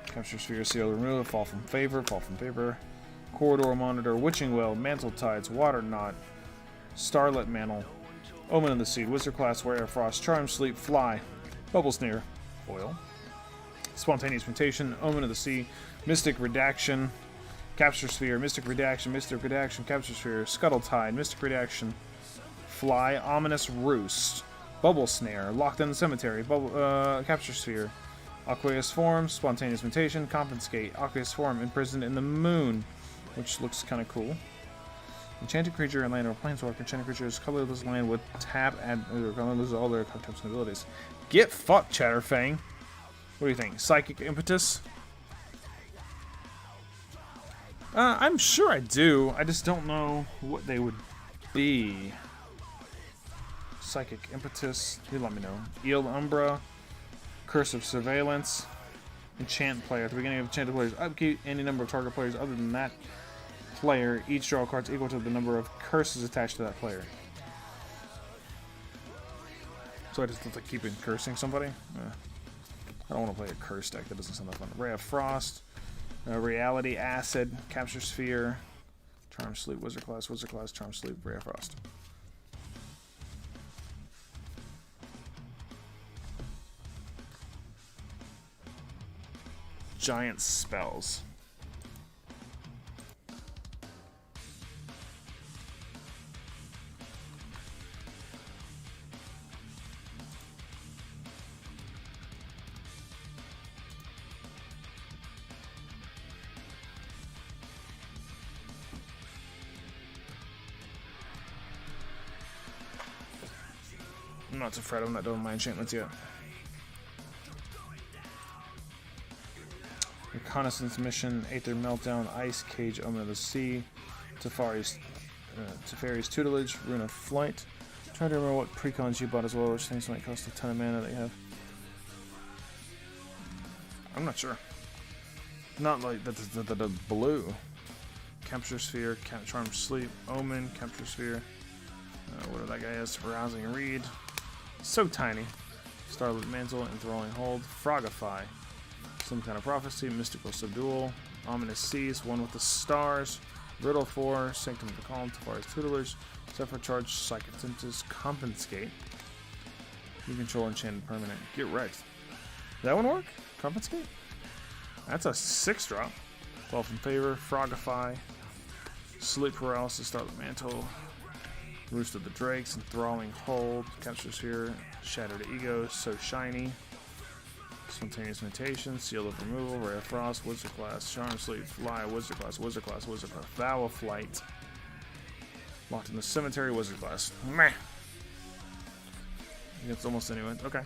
Capture Sphere, Seal, Remove, Fall from Favor, Corridor Monitor, Witching Well, Mantle Tides, Water Knot, Starlit Mantle, Omen of the Sea, Wizard Class, Warrior Frost, Charm Sleep, Fly, Bubble Snare, Foil, Spontaneous Mutation, Omen of the Sea, Mystic Redaction, Capture Sphere, Mystic Redaction, Capture Sphere, Scuttle Tide, Mystic Redaction, Fly, Ominous Roost, Bubble Snare, Locked in the Cemetery, Capture Sphere, Aqueous Form, Spontaneous Mutation, Confiscate, Aqueous Form, Imprisoned in the Moon, which looks kind of cool. Enchanted creature and land or planeswalker. Enchanted creatures colorless land with tap and lose all their types and abilities. Get fucked, Chatterfang. What do you think? Psychic Impetus? I'm sure I do. I just don't know what they would be. Psychic Impetus. You let me know. Eel Umbra. Curse of Surveillance. Enchant player. At the beginning of enchanted players, upkeep any number of target players other than that player. Each draw cards equal to the number of curses attached to that player. So I just have to keep cursing somebody? I don't want to play a curse deck. That doesn't sound that fun. Ray of Frost. Reality Acid. Capture Sphere. Charm Sleep. Wizard Class. Charm Sleep. Ray of Frost. Giant Spells. I'm not too afraid. I'm not doing my enchantments yet. Reconnaissance Mission, Aether Meltdown, Ice Cage, Omen of the Sea, Teferi's Tutelage, Rune of Flight. I'm trying to remember what precons you bought as well, which things might cost a ton of mana that you have. I'm not sure. Not like the blue. Capture Sphere, Charm Sleep, Omen, Capture Sphere. Whatever that guy is, Rousing Reed. So tiny. Starlit Mantle, Enthralling Hold, Frogify. Some kind of prophecy, mystical subdual, ominous seas, one with the stars, riddle 4, sanctum of the calm, Teferi's tutelage, Zephyr charge, psychic tempest, confiscate. You control enchanted permanent. Get wrecked. That one work? Confiscate? That's a 6-drop. 12 in favor, Frogify, sleep paralysis, starlit mantle, roost of the drakes, enthralling hold, capture sphere, shattered ego, so shiny. Spontaneous Mutation, Seal of Removal, Ray of Frost, Wizard Class, Charm Sleep, Fly, Wizard Class, Vow of Flight. Locked in the Cemetery, Wizard Class. Meh. It's almost anyone. Okay.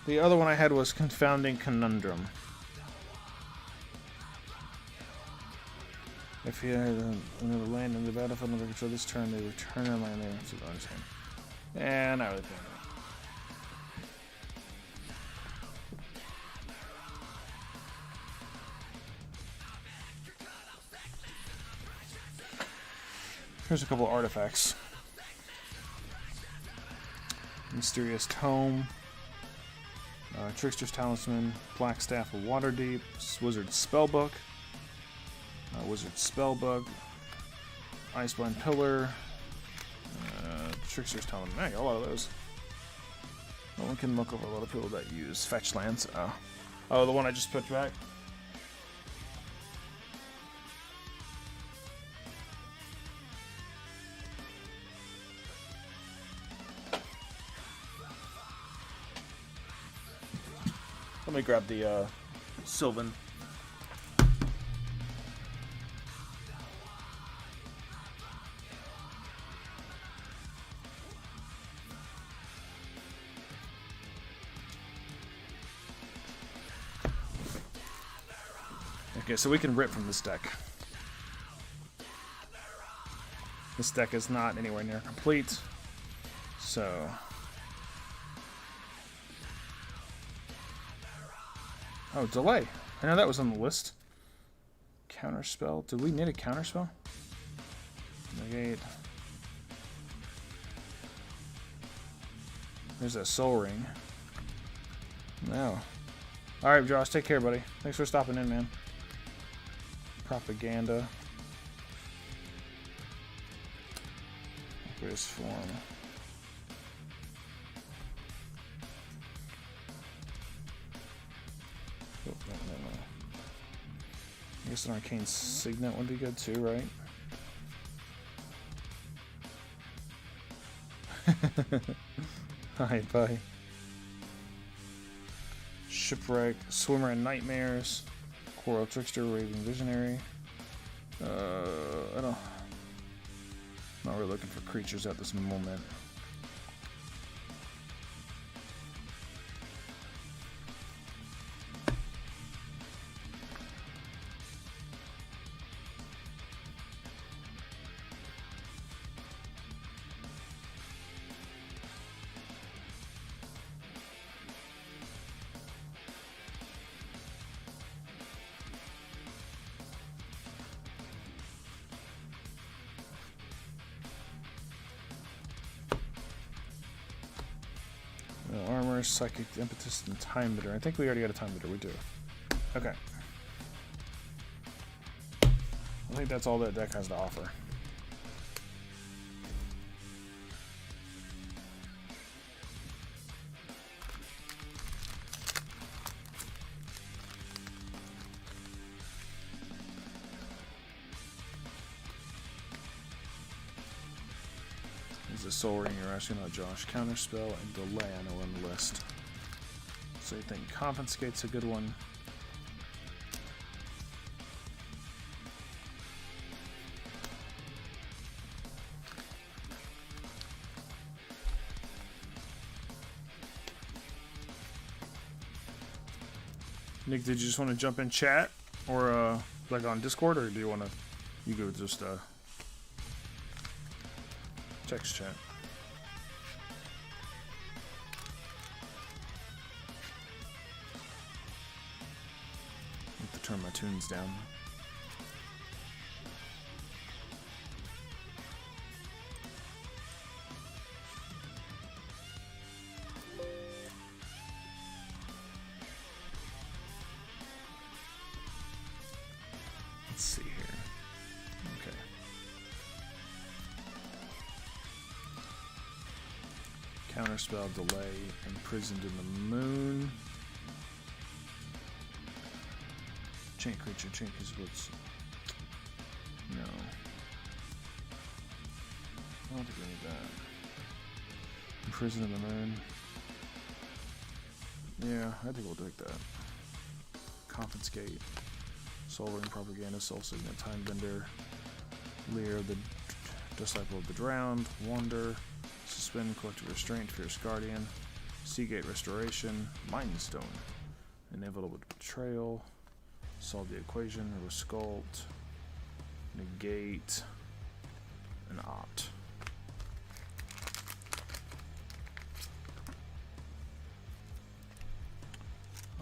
The other one I had was Confounding Conundrum. If you had another land in the battlefield under control this turn, they return their land there. So I understand. And I really think here's a couple of artifacts. Mysterious Tome, Trickster's Talisman, Black Staff of Waterdeep, Wizard Spellbook, Wizard Spellbook, Iceblind Pillar, Trickster's Talisman. Hey, a lot of those. No one can look over a lot of people that use fetch lands. Oh, the one I just put back. Let me grab the Sylvan. Okay, so we can rip from this deck. This deck is not anywhere near complete, so... Oh, delay. I know that was on the list. Counterspell. Did we need a counterspell? Negate. There's that soul ring. No. Alright, Josh, take care, buddy. Thanks for stopping in, man. Propaganda. Aqueous form. Oh, no. I guess an arcane signet would be good too, right? Hi, bye. Shipwreck, Swimmer and Nightmares, Coral Trickster, Raving Visionary. I don't. Not really looking for creatures at this moment. Armor, Psychic Impetus, and Time Bitter. I think we already got a Time Bitter. We do. Okay. I think that's all that deck has to offer. The Soul Ring you're asking about, Josh. Counterspell and Delay I know on the list. So you think Confiscate's a good one? Nick, did you just want to jump in chat? Or like on Discord? Or do you want to... You go just text chat. I have to turn my tunes down. Let's see here. Okay. Counterspell, Delay, Imprisoned in the Moon. Chain creature, chain piece of woods. No. I don't think we need that. Imprisoned in the Moon. Yeah, I think we'll take that. Confiscate. Soul Ring, Propaganda, Soul Signet, Time Bender. Lear, the Disciple of the Drowned. Wander. Suspend, Collective Restraint, Fierce Guardian, Seagate Restoration, Mind Stone, Inevitable Betrayal, Solve the Equation, Resculpt, Negate, and Opt.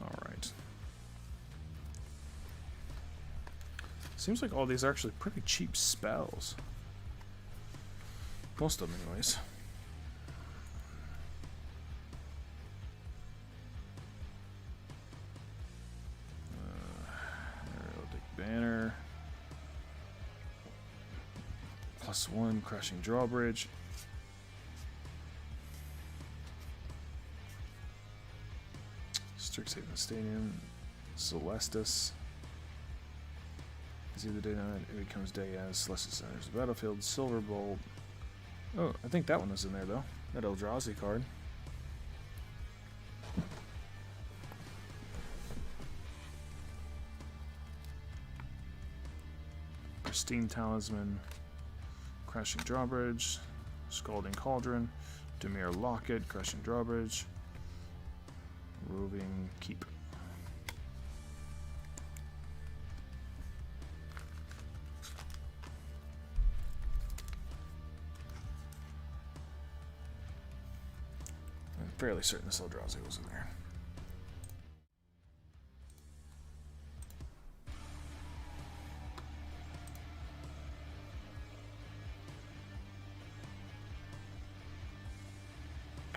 Alright. Seems like all these are actually pretty cheap spells. Most of them, anyways. Banner. +1, Crashing Drawbridge. Strixhaven Stadium. Celestis. Is either day or night, it becomes day as Celestis enters the battlefield. Silverbolt. Oh, I think that one was in there though. That Eldrazi card. Pristine Talisman, Crashing Drawbridge, Scalding Cauldron, Demir Locket, Crashing Drawbridge, Roving Keep. I'm fairly certain this Eldrazi was in there.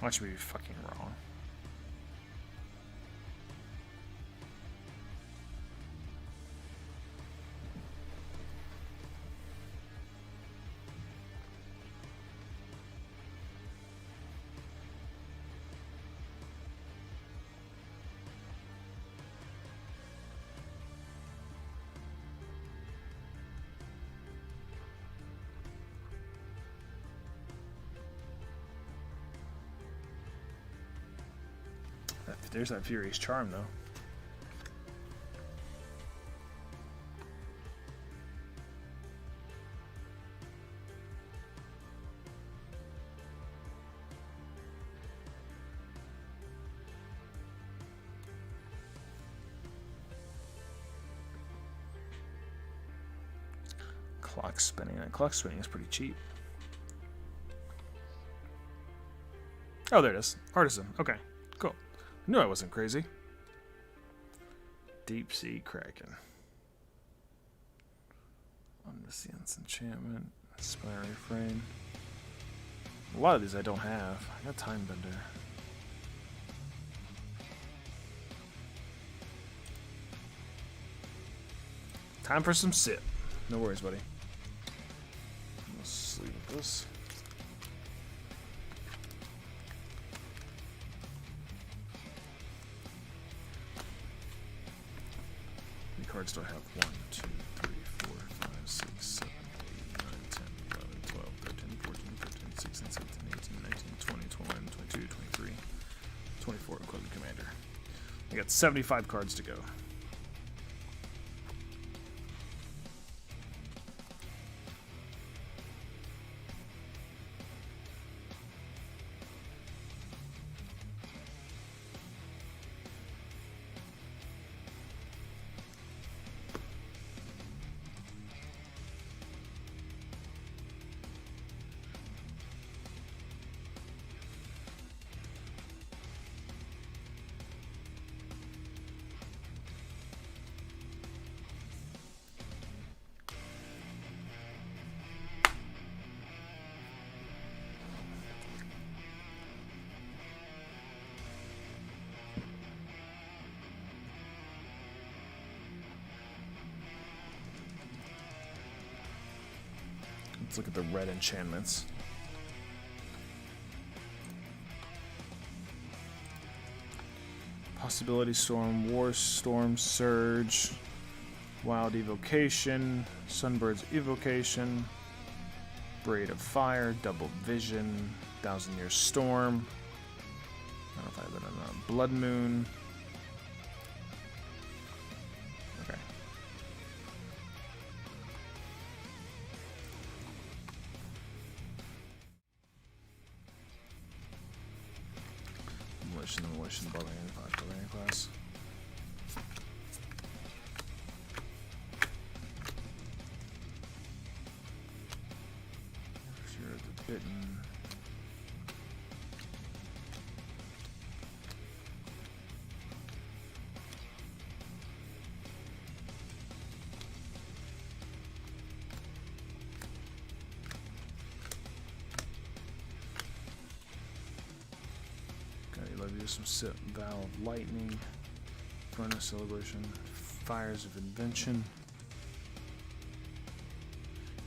Watch me be fucking wrong. There's that Furious Charm, though. Clock spinning. That clock spinning is pretty cheap. Oh, there it is. Artisan. Okay, cool. Knew I wasn't crazy. Deep Sea Kraken. Omniscience Enchantment. Aspire Refrain. A lot of these I don't have. I got Time Bender. Time for some sip. No worries, buddy. Let's sleep with this. Cards do I have? 1, 2, 3, 4, 5, 6, 7, 8, 9, 10, 11, 12, 13, 14, 15, 16, 17, 18, 19, 20, 21, 22, 23, 24 Equipment Commander. I got 75 cards to go. Let's look at the red enchantments. Possibility Storm, War Storm, Surge, Wild Evocation, Sunbird's Evocation, Braid of Fire, Double Vision, 1,000-Year Storm. I don't know if I have that on Blood Moon. Okay. Demolition, Barbarian class. Sure, the Bitten. Some sip, Vow of Lightning, Furnace Celebration, Fires of Invention.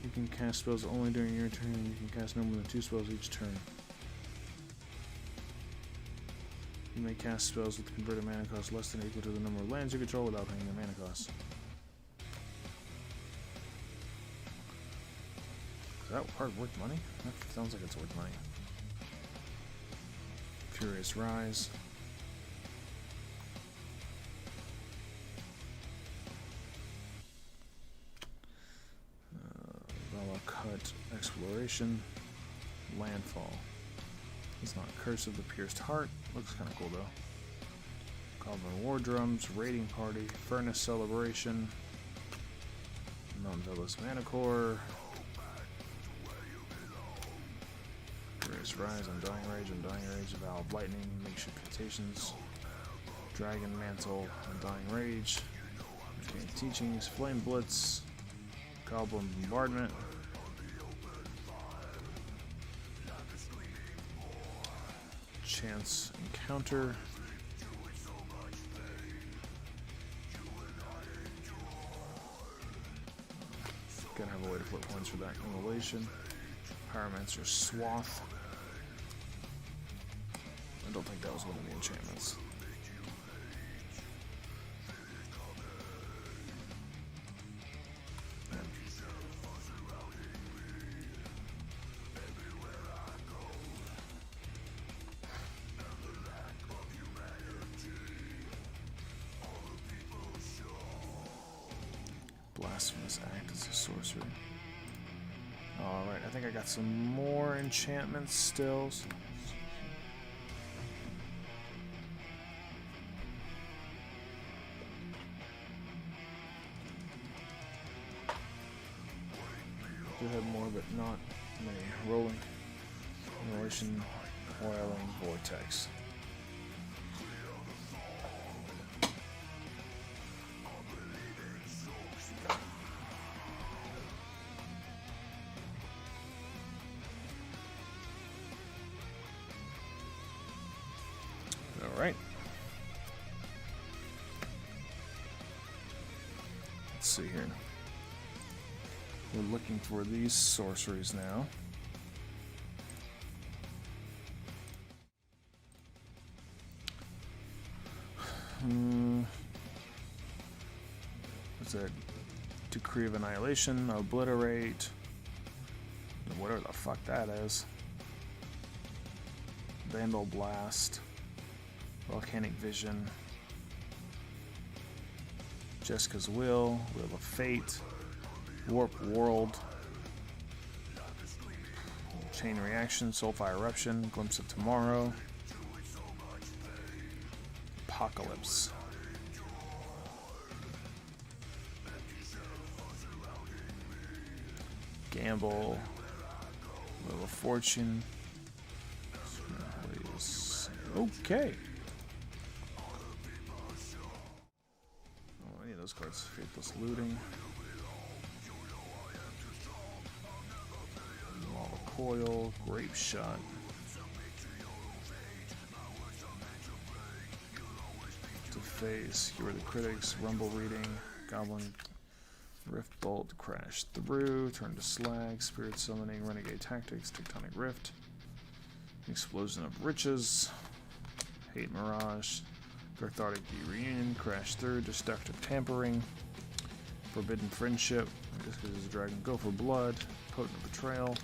You can cast spells only during your turn. You can cast no more than 2 spells each turn. You may cast spells with converted mana cost less than or equal to the number of lands you control without paying the mana cost. Is that card worth money? That sounds like it's worth money. Furious Rise. Vala Cut Exploration. Landfall. It's not Curse of the Pierced Heart. Looks kind of cool though. Goblin War Drums. Raiding Party. Furnace Celebration. Mount Velas Manicore. Rise, Undying Rage, Vow of Lightning, Makeshift Mutations, Dragon Mantle, Undying Rage, Arcane Teachings, Flame Blitz, Goblin Bombardment, chance encounter. Gonna have a way to flip points for that immolation. Pyromancer Swath. I don't think that was one of the enchantments. Blasphemous Act as a sorcery. Alright, I think I got some more enchantments still. Do have more, but not many. Rolling, Immolation, Oiling, Vortex. Alright. Let's see here. We're looking for these sorceries now. What's that? Decree of Annihilation, Obliterate, whatever the fuck that is. Vandal Blast, Volcanic Vision, Jessica's Will, Wheel of Fate, Warp World, Chain Reaction, Soulfire Eruption, Glimpse of Tomorrow, Apocalypse, Gamble, Wheel of Fortune. Okay. Oh, any of those cards. Faithless Looting. Lava Coil, Grape Shot. Deface, Cure the Critics, Rumble Reading, Goblin, Rift Bolt, Crash Through, Turn to Slag, Spirit Summoning, Renegade Tactics, Tectonic Rift, Explosion of Riches, Hate Mirage, Cathartic Reunion, Crash Through, Destructive Tampering, Forbidden Friendship, just because it's a dragon, Go for Blood, Potent Betrayal,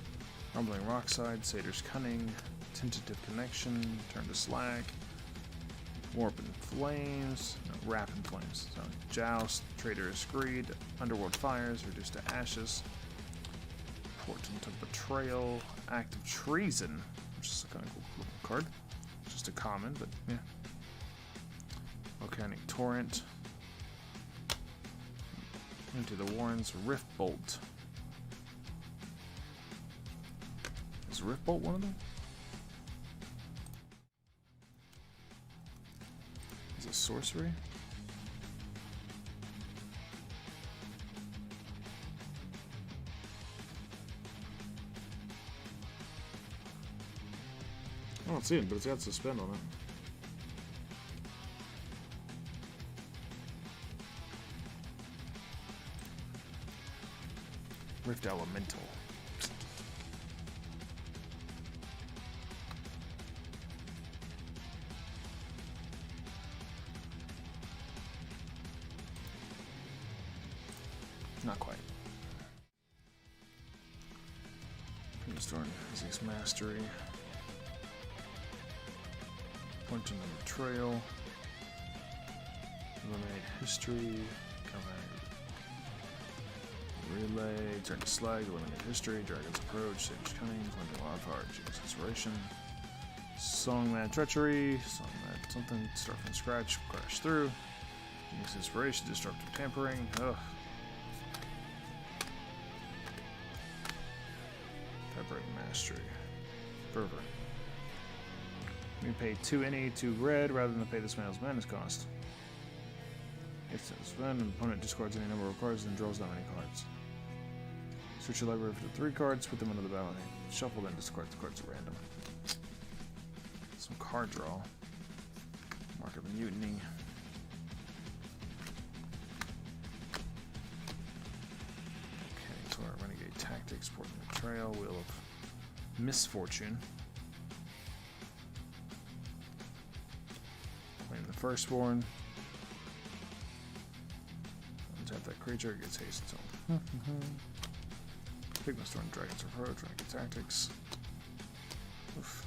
Rumbling Rockside, Satyr's Cunning, Tentative Connection, Turn to Slag, Warp and Flames, no, Wrap and Flames, so Joust, Traitorous Greed, Underworld Fires, Reduced to Ashes, Portent of Betrayal, Act of Treason, which is a kind of cool card, just a common, but yeah. Volcanic Torrent, Into the Warrens, Rift Bolt. Is Rift Bolt one of them? Is it sorcery? I don't see it, but it's got suspend on it. Rift Elemental. Not quite. Storm, Physics Mastery. Pointing on the Trail. Eliminate History. Relay, Turn to Slag, Eliminate History, Dragon's Approach, Sage's Cunning, Cleansing Wildfire, Jake's Inspiration, Song Mad Treachery, Song Mad something, Start from Scratch, Crash Through, Jake's Inspiration, Destructive Tampering, ugh. Fabric Mastery, Fervor. You pay 2 any, 2 red, rather than pay this man's madness cost. If so, spend, an opponent discards any number of cards and draws that many cards. Search your library for the 3 cards, put them into the battle hand. Shuffle, then discard the cards at random. This some card draw. Mark of Mutiny. Okay, so our Renegade Tactics, Port of Betrayal, Wheel of Misfortune. Claim the Firstborn. Untap that creature, it gets haste. So. Pigma Storm, Dragon's Approach, Renegade Tactics. Oof.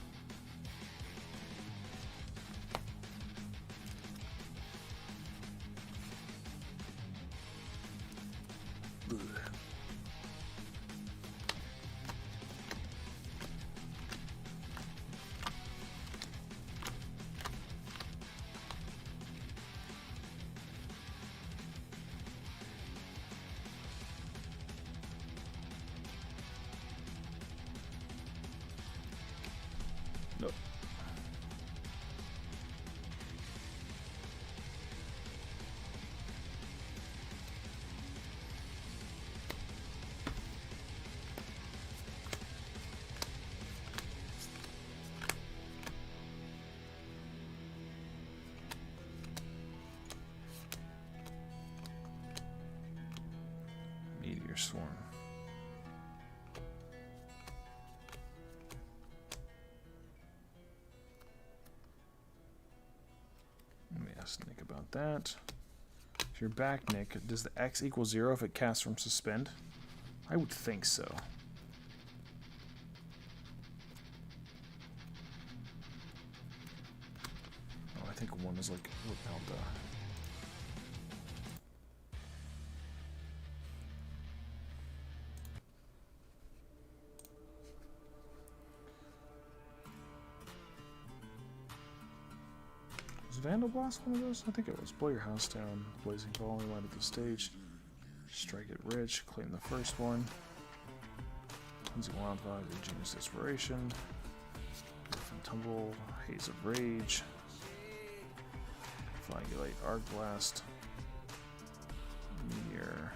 Nope. Meteor Swarm. Let me ask Nick about that. If you're back, Nick, does the X equal 0 if it casts from Suspend? I would think so. Oh, I think 1 is like Repelda. Vandal Blast one of those? I think it was. Blow your house down. Blazing Ball, light up the stage. Strike it rich. Claim the Firstborn. Cleansing Wildfire, Genius Desperation. Riff and Tumble. Haze of Rage. Flagellate, Arc Blast. Meteor.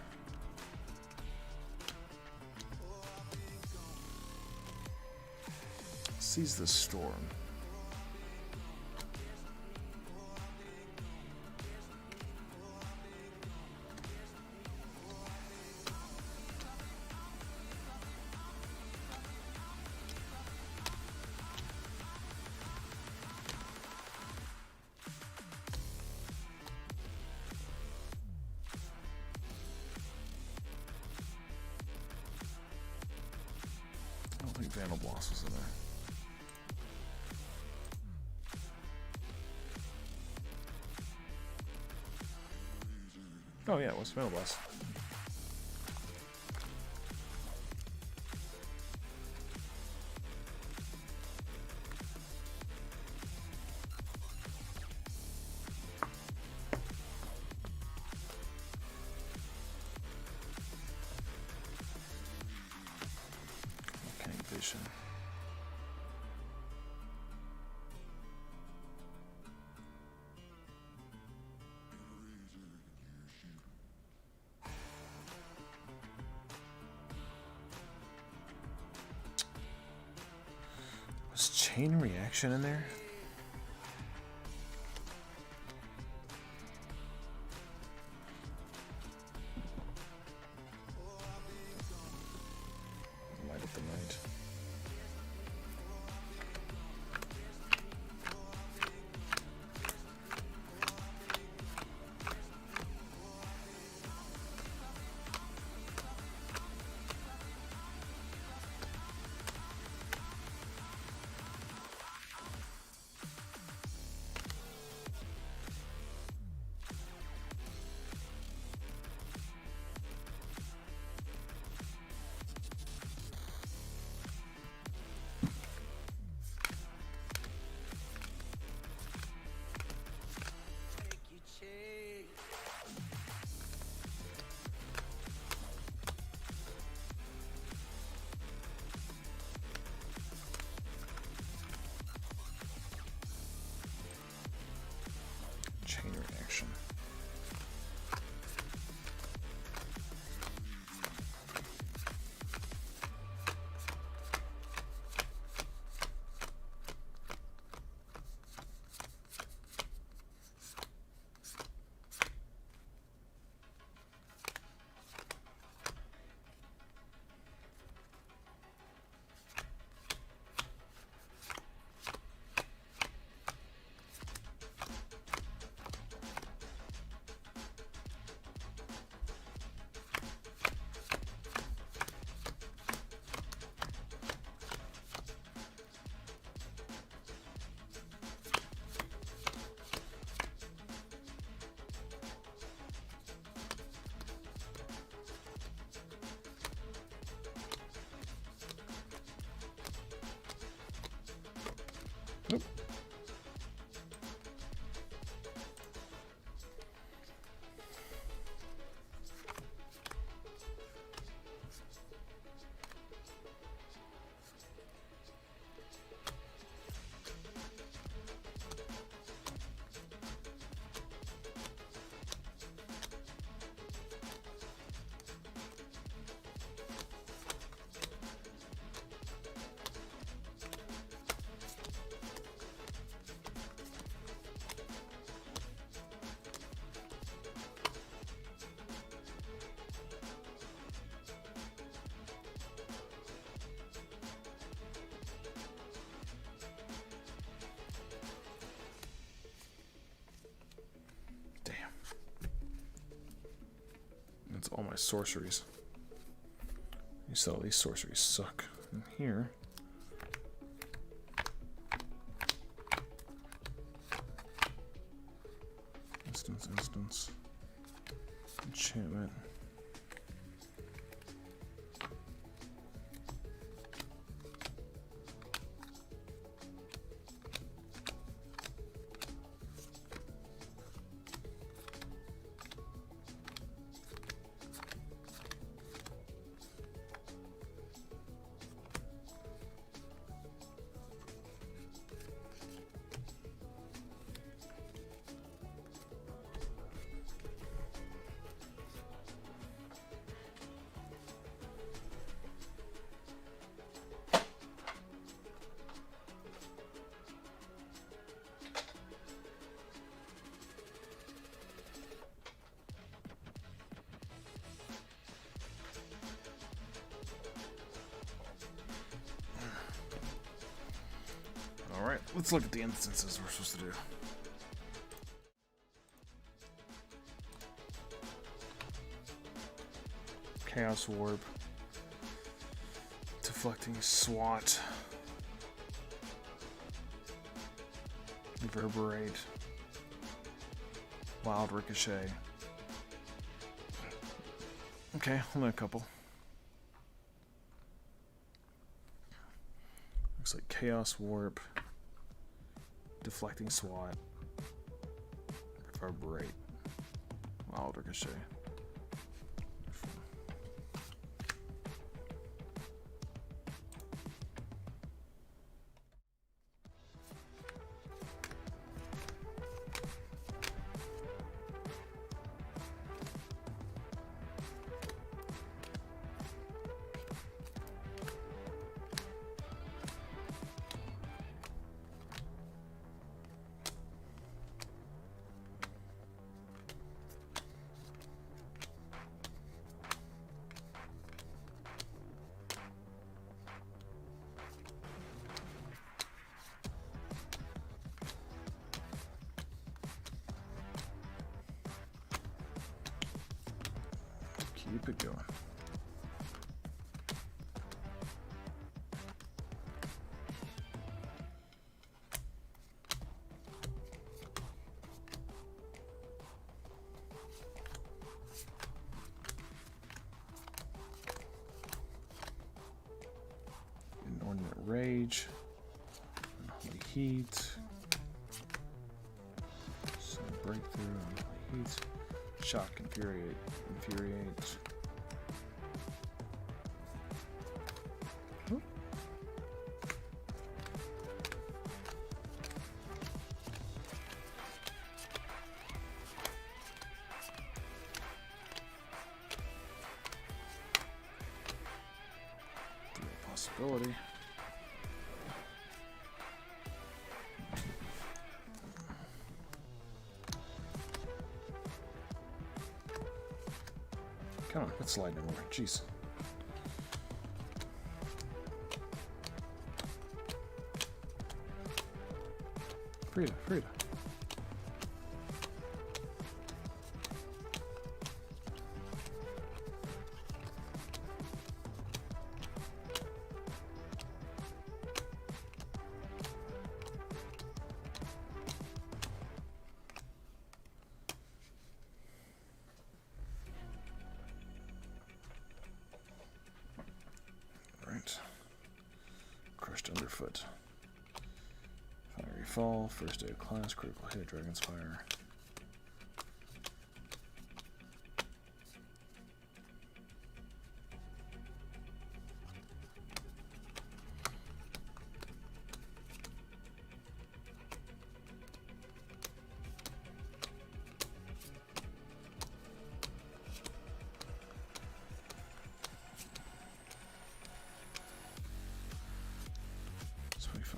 Seize the Storm. I think Vandal Blast was in there. Oh yeah, it was Vandal Blast. Vision. Was Chain Reaction in there? Light up the night. Chain Reaction. That's all my sorceries. You said all these sorceries suck. And here. Instance. Enchantment. Alright, let's look at the instances we're supposed to do. Chaos Warp. Deflecting SWAT. Reverberate. Wild Ricochet. Okay, only a couple. Looks like Chaos Warp. Deflecting SWAT. Reverberate. Wild Ricochet. Keep it going. Inordinate Rage. Unholy Heat. Some Breakthrough. Unholy Heat. Shock, Infuriate. Oop. Possibility. Come on, quit sliding over. Jeez. Frida. Crushed Underfoot. Fiery Fall, first day of class, critical hit, Dragon's Fire.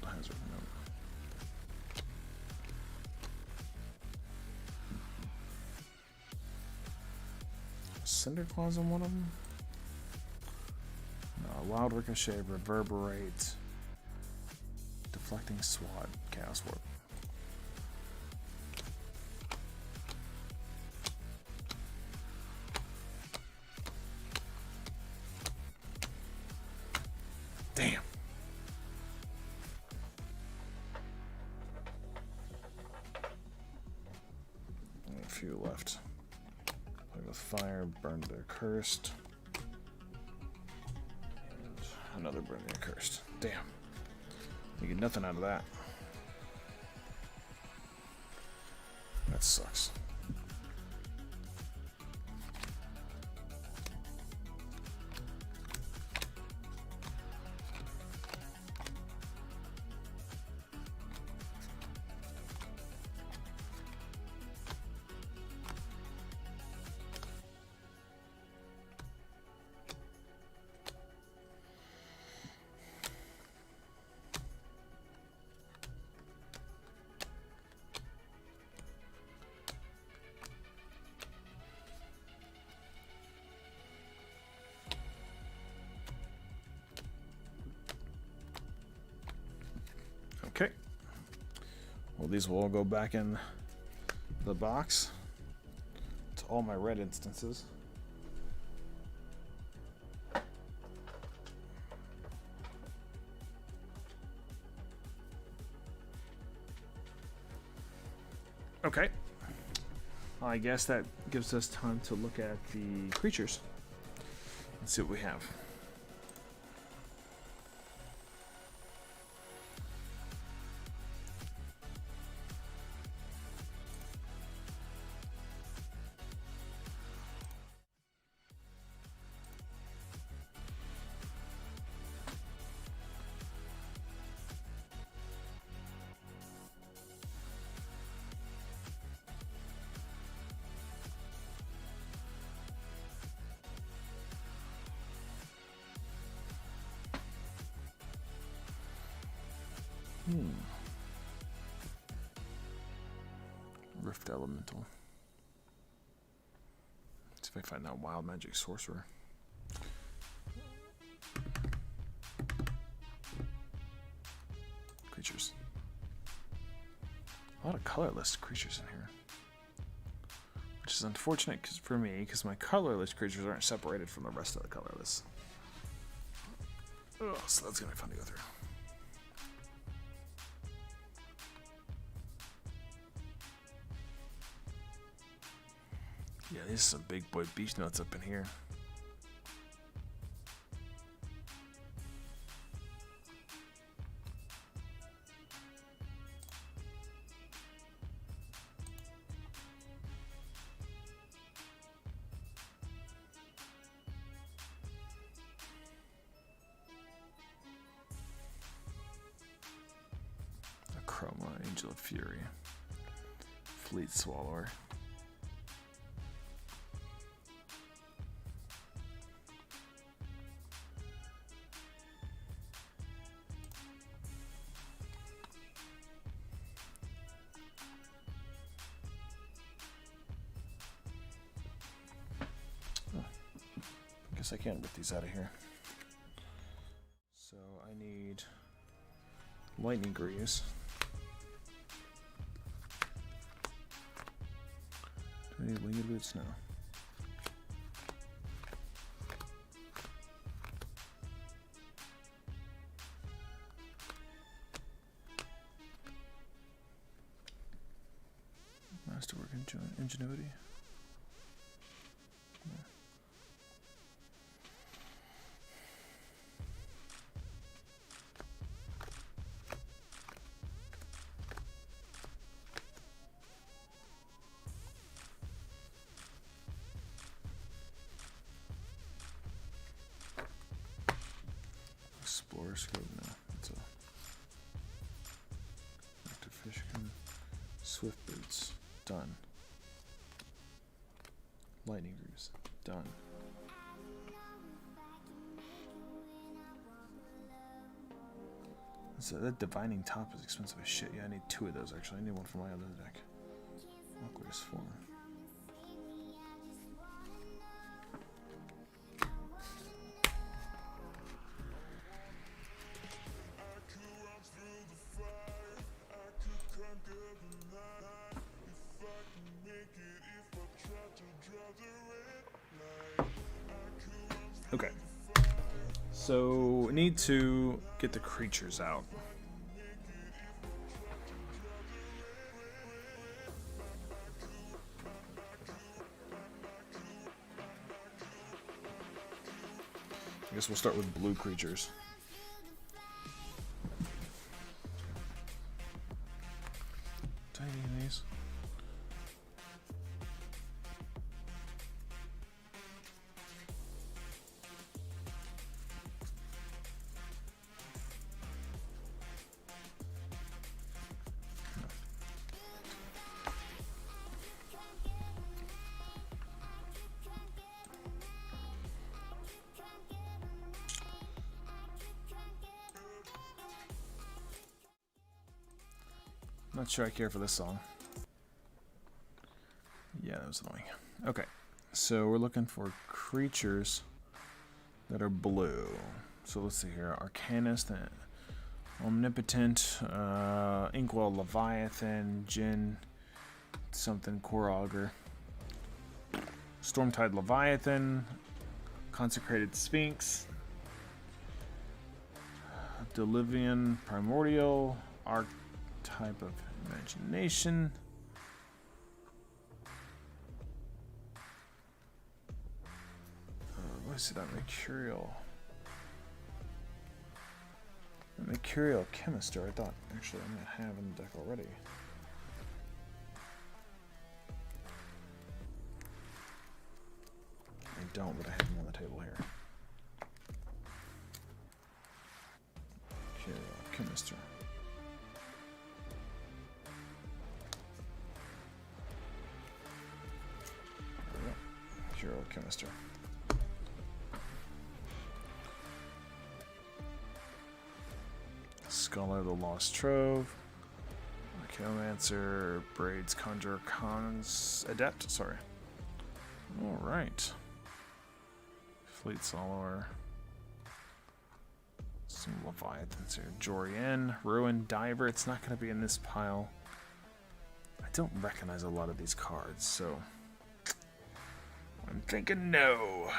Hazard, no. Cinder Claws on one of them? No, Wild Ricochet, Reverberate, Deflecting SWAT, Chaos Warp. few left. Play with fire, burn their cursed. And another burn their cursed. Damn. You get nothing out of that. That sucks. Okay. Well, these will all go back in the box. To all my red instances. Okay. I guess that gives us time to look at the creatures. Let's see what we have. Rift Elemental. Let's see if I find that Wild Magic Sorcerer. Creatures. A lot of colorless creatures in here. Which is unfortunate for me, because my colorless creatures aren't separated from the rest of the colorless. Ugh, so that's going to be fun to go through. Yeah, there's some big boy beach nuts up in here. A Chroma, Angel of Fury, Fleet Swallower. I can't rip these out of here. So I need Lightning Greaves. Do I need Winged Boots now? Masterwork Ingenuity. Explorer Scope, no. That's a Active Fishkin. Swift Boots, done. Lightning Greaves, done. So that Divining Top is expensive as shit. Yeah, I need 2 of those actually. I need one for my other deck. Aqueous Form. Okay. So, need to get the creatures out. guess we'll start with blue creatures. Tiny these. Not sure I care for this song. Yeah, that was annoying. Okay, so we're looking for creatures that are blue. So let's see here. Arcanist, Omnipotent, Inkwell Leviathan, Jin, something, Core Augur. Stormtide Leviathan, Consecrated Sphinx, Delivian Primordial, Archetype of Imagination. What is it? That Mercurial. The Mercurial Chemister, I thought actually I might have in the deck already. I don't, but I have them on the table here. Mercurial Chemister. Mercurial Chemister. Scholar of the Lost Trove, Archaeomancer, Braids, Conjure, Adept, sorry. Alright. Fleet Swallower. Some Leviathans here. Jorian, Ruin, Diver. It's not going to be in this pile. I don't recognize a lot of these cards, so I'm thinking no.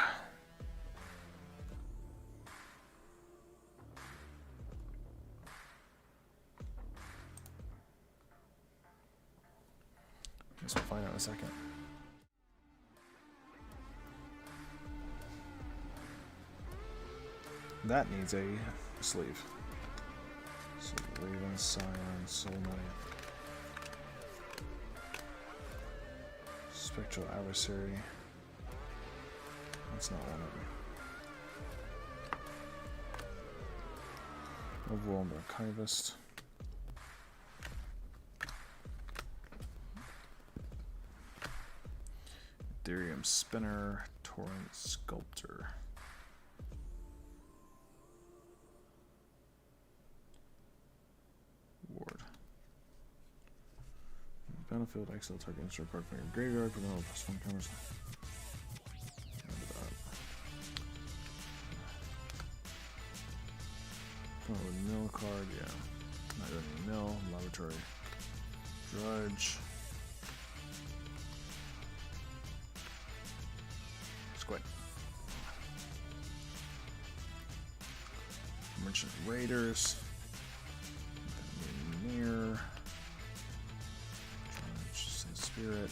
Guess we'll find out in a second. That needs a sleeve. So Raven, Scion, Soul Knight. Spectral Adversary. That's not one of them. Overwhelmed Archivist. Ethereum Spinner, Torrent Sculptor. Ward. Battlefield, exile target insert card from your graveyard for no plus one counters. Come up with a mill card, yeah. Not really mill, laboratory. Drudge. Squid. Merchant Raiders. Near. Spirit.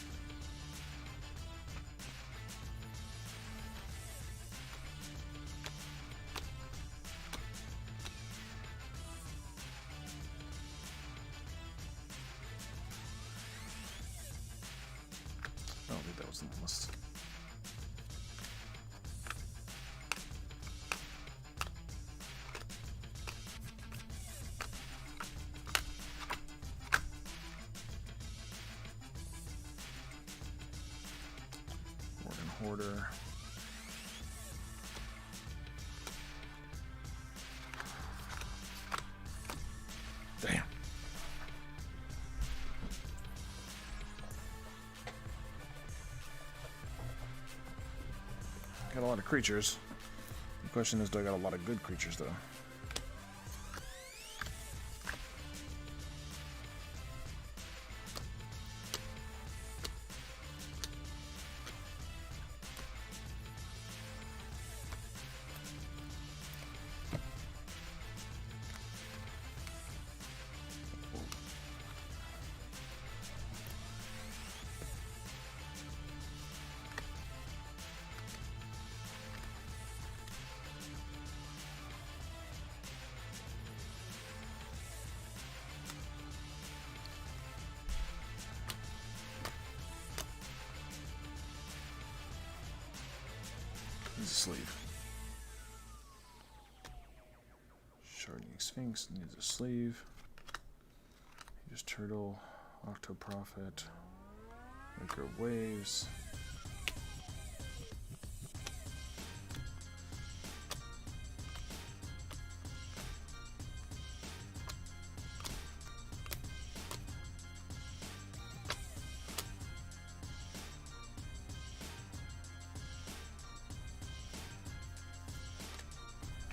I don't think that was in the list. Hoarder. Damn. Got a lot of creatures. The question is, do I got a lot of good creatures though? needs a sleeve. Sharding Sphinx needs a sleeve. Just Turtle, Octoprophet, Micro Waves.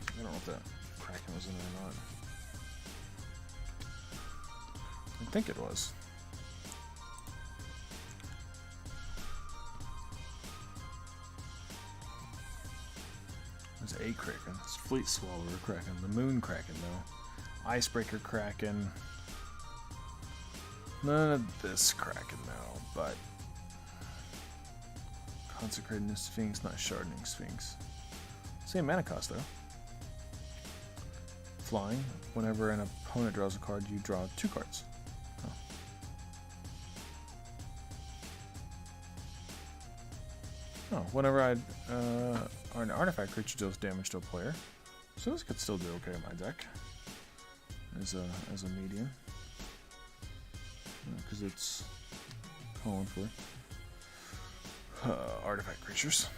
I don't know if that Kraken was in there or not. I think it was. There's a Kraken. It's Fleet Swallower Kraken. The Moon Kraken, though. Icebreaker Kraken. None of this Kraken, though, but... Consecrated Sphinx, not Sharding Sphinx. Same mana cost, though. Flying. Whenever an opponent draws a card, you draw 2 cards. Oh, whenever an artifact creature deals damage to a player, so this could still do okay in my deck as a medium, because it's calling for artifact creatures.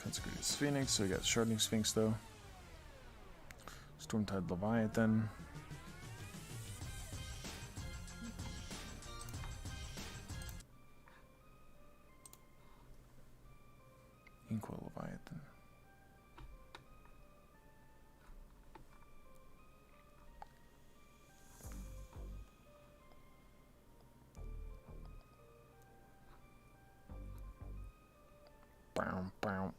Consecrated Phoenix, so we got Sharding Sphinx though. Stormtide Leviathan. Inkwell Leviathan. Bow, bow.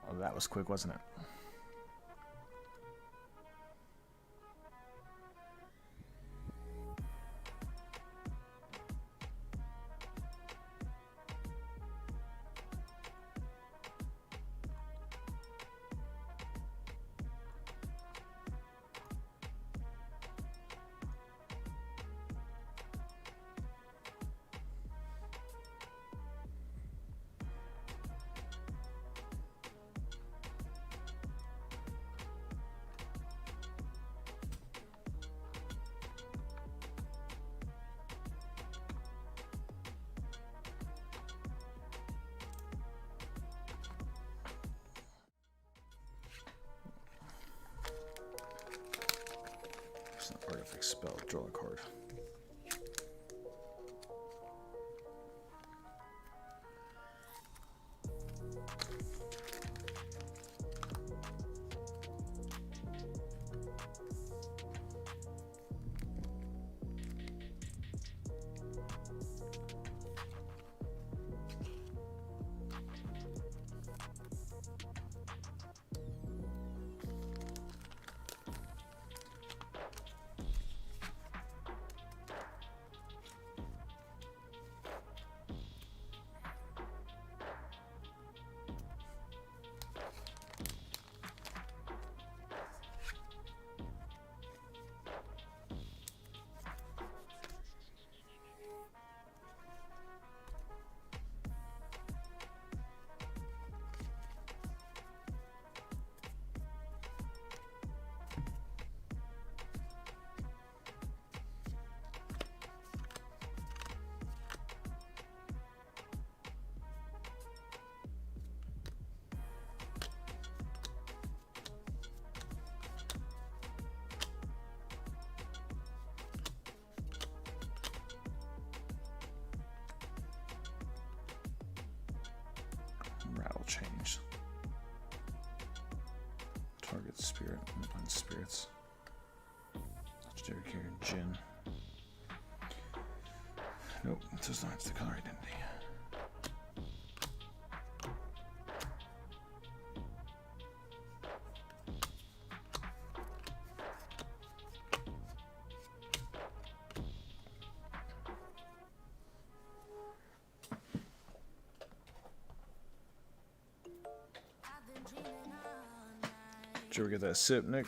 Oh, that was quick, wasn't it? Artifact spell, draw a card. Rattle change. Target spirit, and spirits. Legendary character, Jin. Nope, it does not have the color identity. I've been dreaming of Did you ever get that sip, Nick?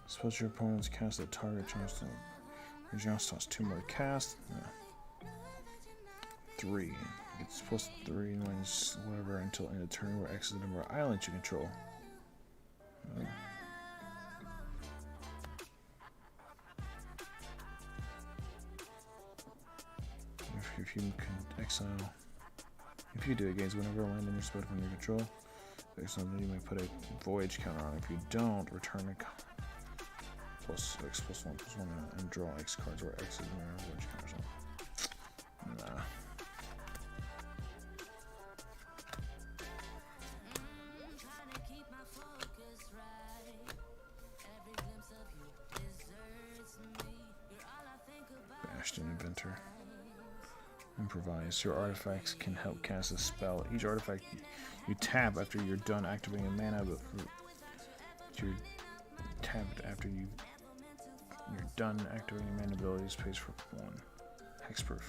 Suppose your opponent's cast a target chance to regional toss 2 more to cast. Yeah. 3. It's plus 3 wins whatever until end of turn where X is the number of islands you control. If you can exile, if you do it against whenever land in your spell from your control, exile, then you may put a voyage counter on. If you don't, return a plus X plus 1 and draw X cards where X is whenever voyage counters on. Nah. Bastion Inventor. Improvise. Your artifacts can help cast a spell. Each artifact you tap after you're done activating a mana, but you're tapped after you're done activating mana abilities pays for 1. Hexproof.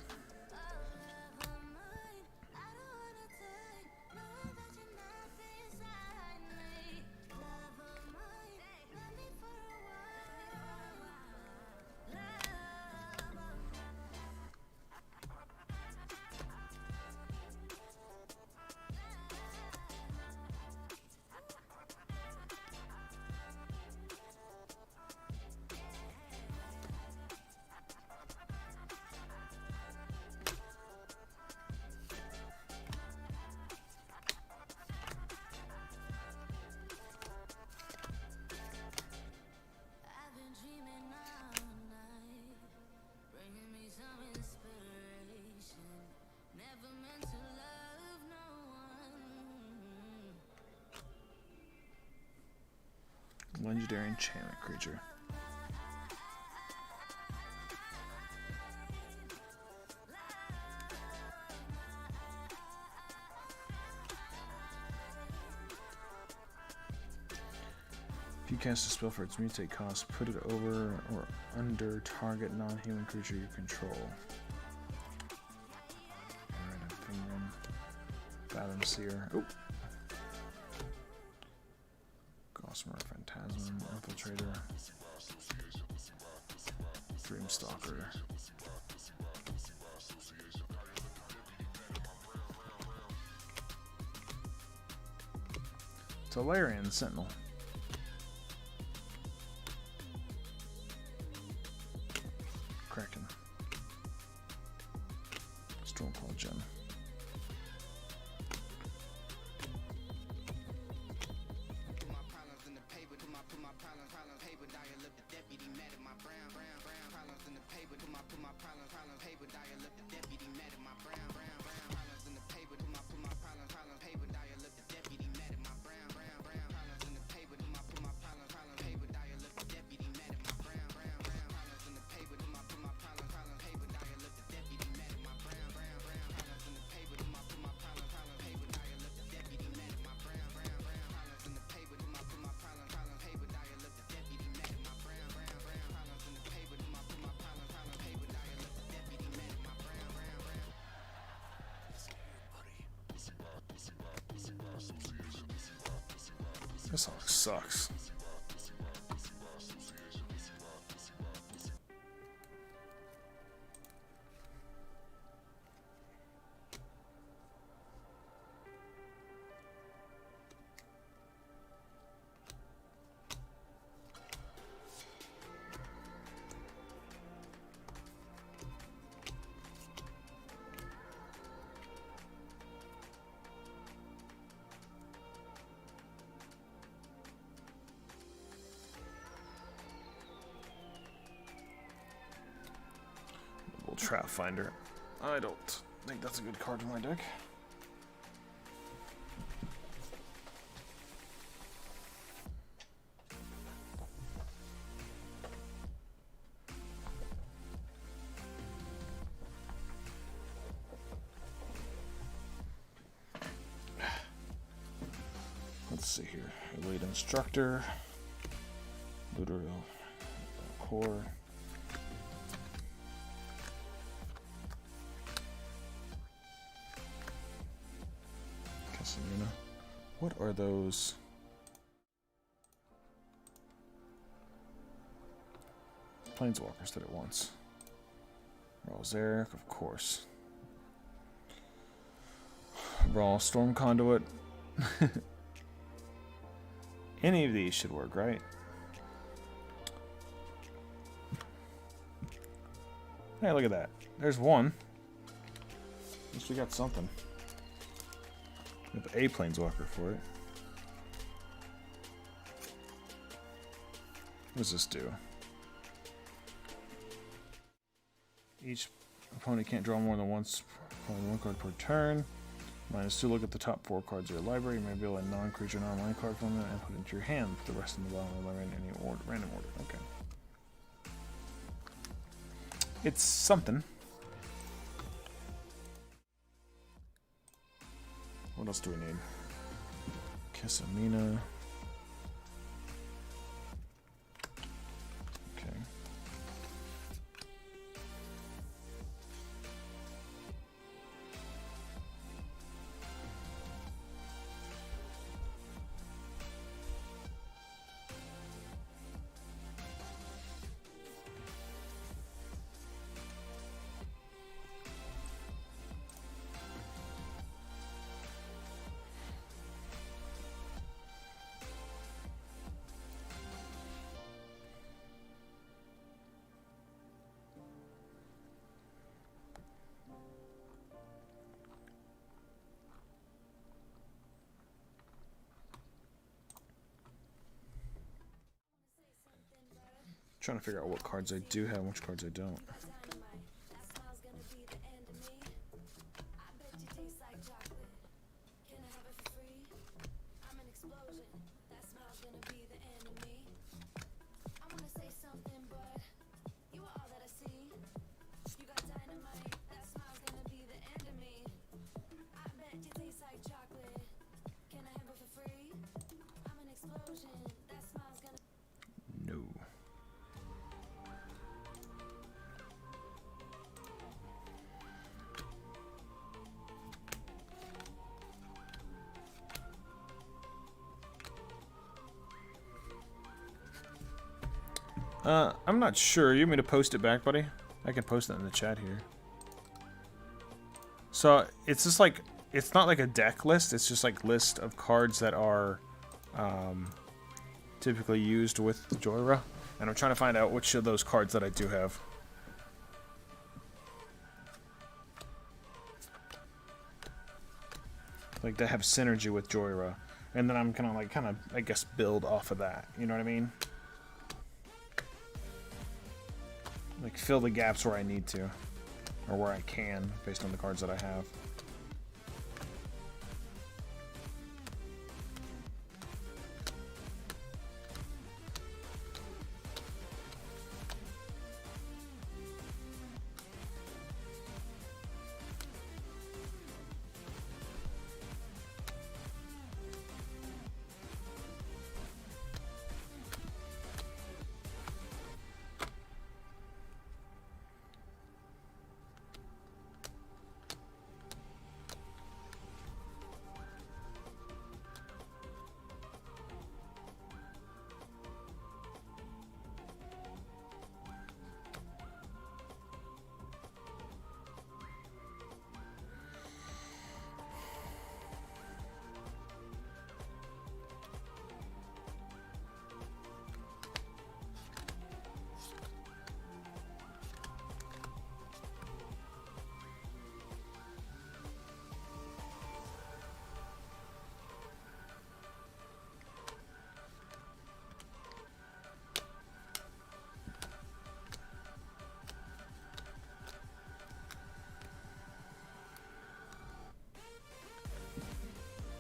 Legendary enchantment creature. If you cast a spell for its mutate cost, put it over or under target non-human creature you control. Alright, Opinion. Fathom Seer. Oh! Gossamer Phantasm, Infiltrator, Dreamstalker. Tolarian Sentinel. Kraken. Stormclaw Gem. This song sucks. Trap Finder. I don't think that's a good card in my deck. see here. Elite Instructor. Looter Core. Casimina. What are those? Planeswalkers did it once. Roseric, of course. Brawl, Storm Conduit. Any of these should work, right? Hey, look at that. There's one. At least we got something. We have a Planeswalker for it. What does this do? Each opponent can't draw more than once, only one card per turn. -2, look at the top 4 cards of your library. You may build a non-creature, non-land card from them and put it into your hand. Put the rest in the bottom of the library in any order, random order. Okay. It's something. What else do we need? Casamina. Okay. Trying to figure out what cards I do have and which cards I don't. No. I'm not sure. You want me to post it back, buddy? I can post it in the chat here. So, it's just like, it's not like a deck list, it's just like list of cards that are typically used with Joyra. And I'm trying to find out which of those cards that I do have. Like, that have synergy with Joyra. And then I'm gonna like, I guess, build off of that. You know what I mean? Like, fill the gaps where I need to. Or where I can, based on the cards that I have.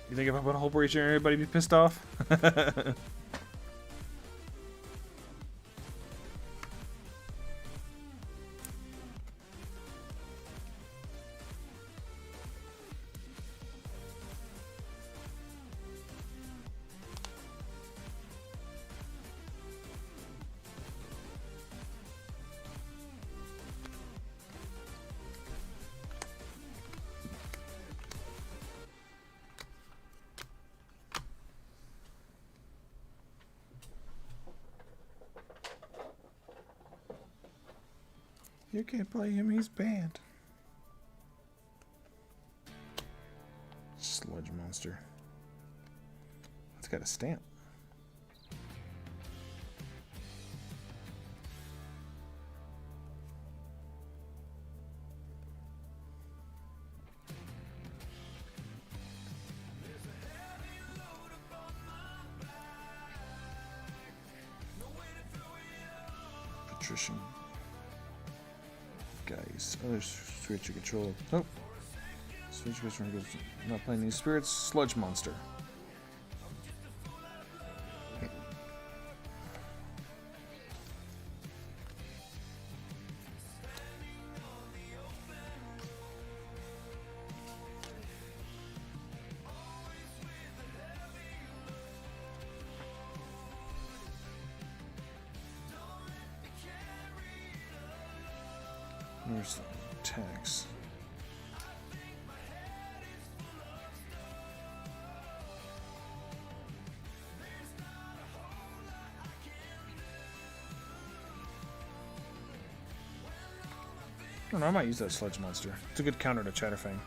You think if I put a whole breach in, everybody be pissed off? You can't play him, he's banned. Sludge monster. It's got a stamp. Patrician. Guys. Oh, there's switch your control. Oh. Switch goes from not playing these spirits. Sludge monster. There's the tax. I don't know, I might use that Sludge Monster. It's a good counter to Chatterfang.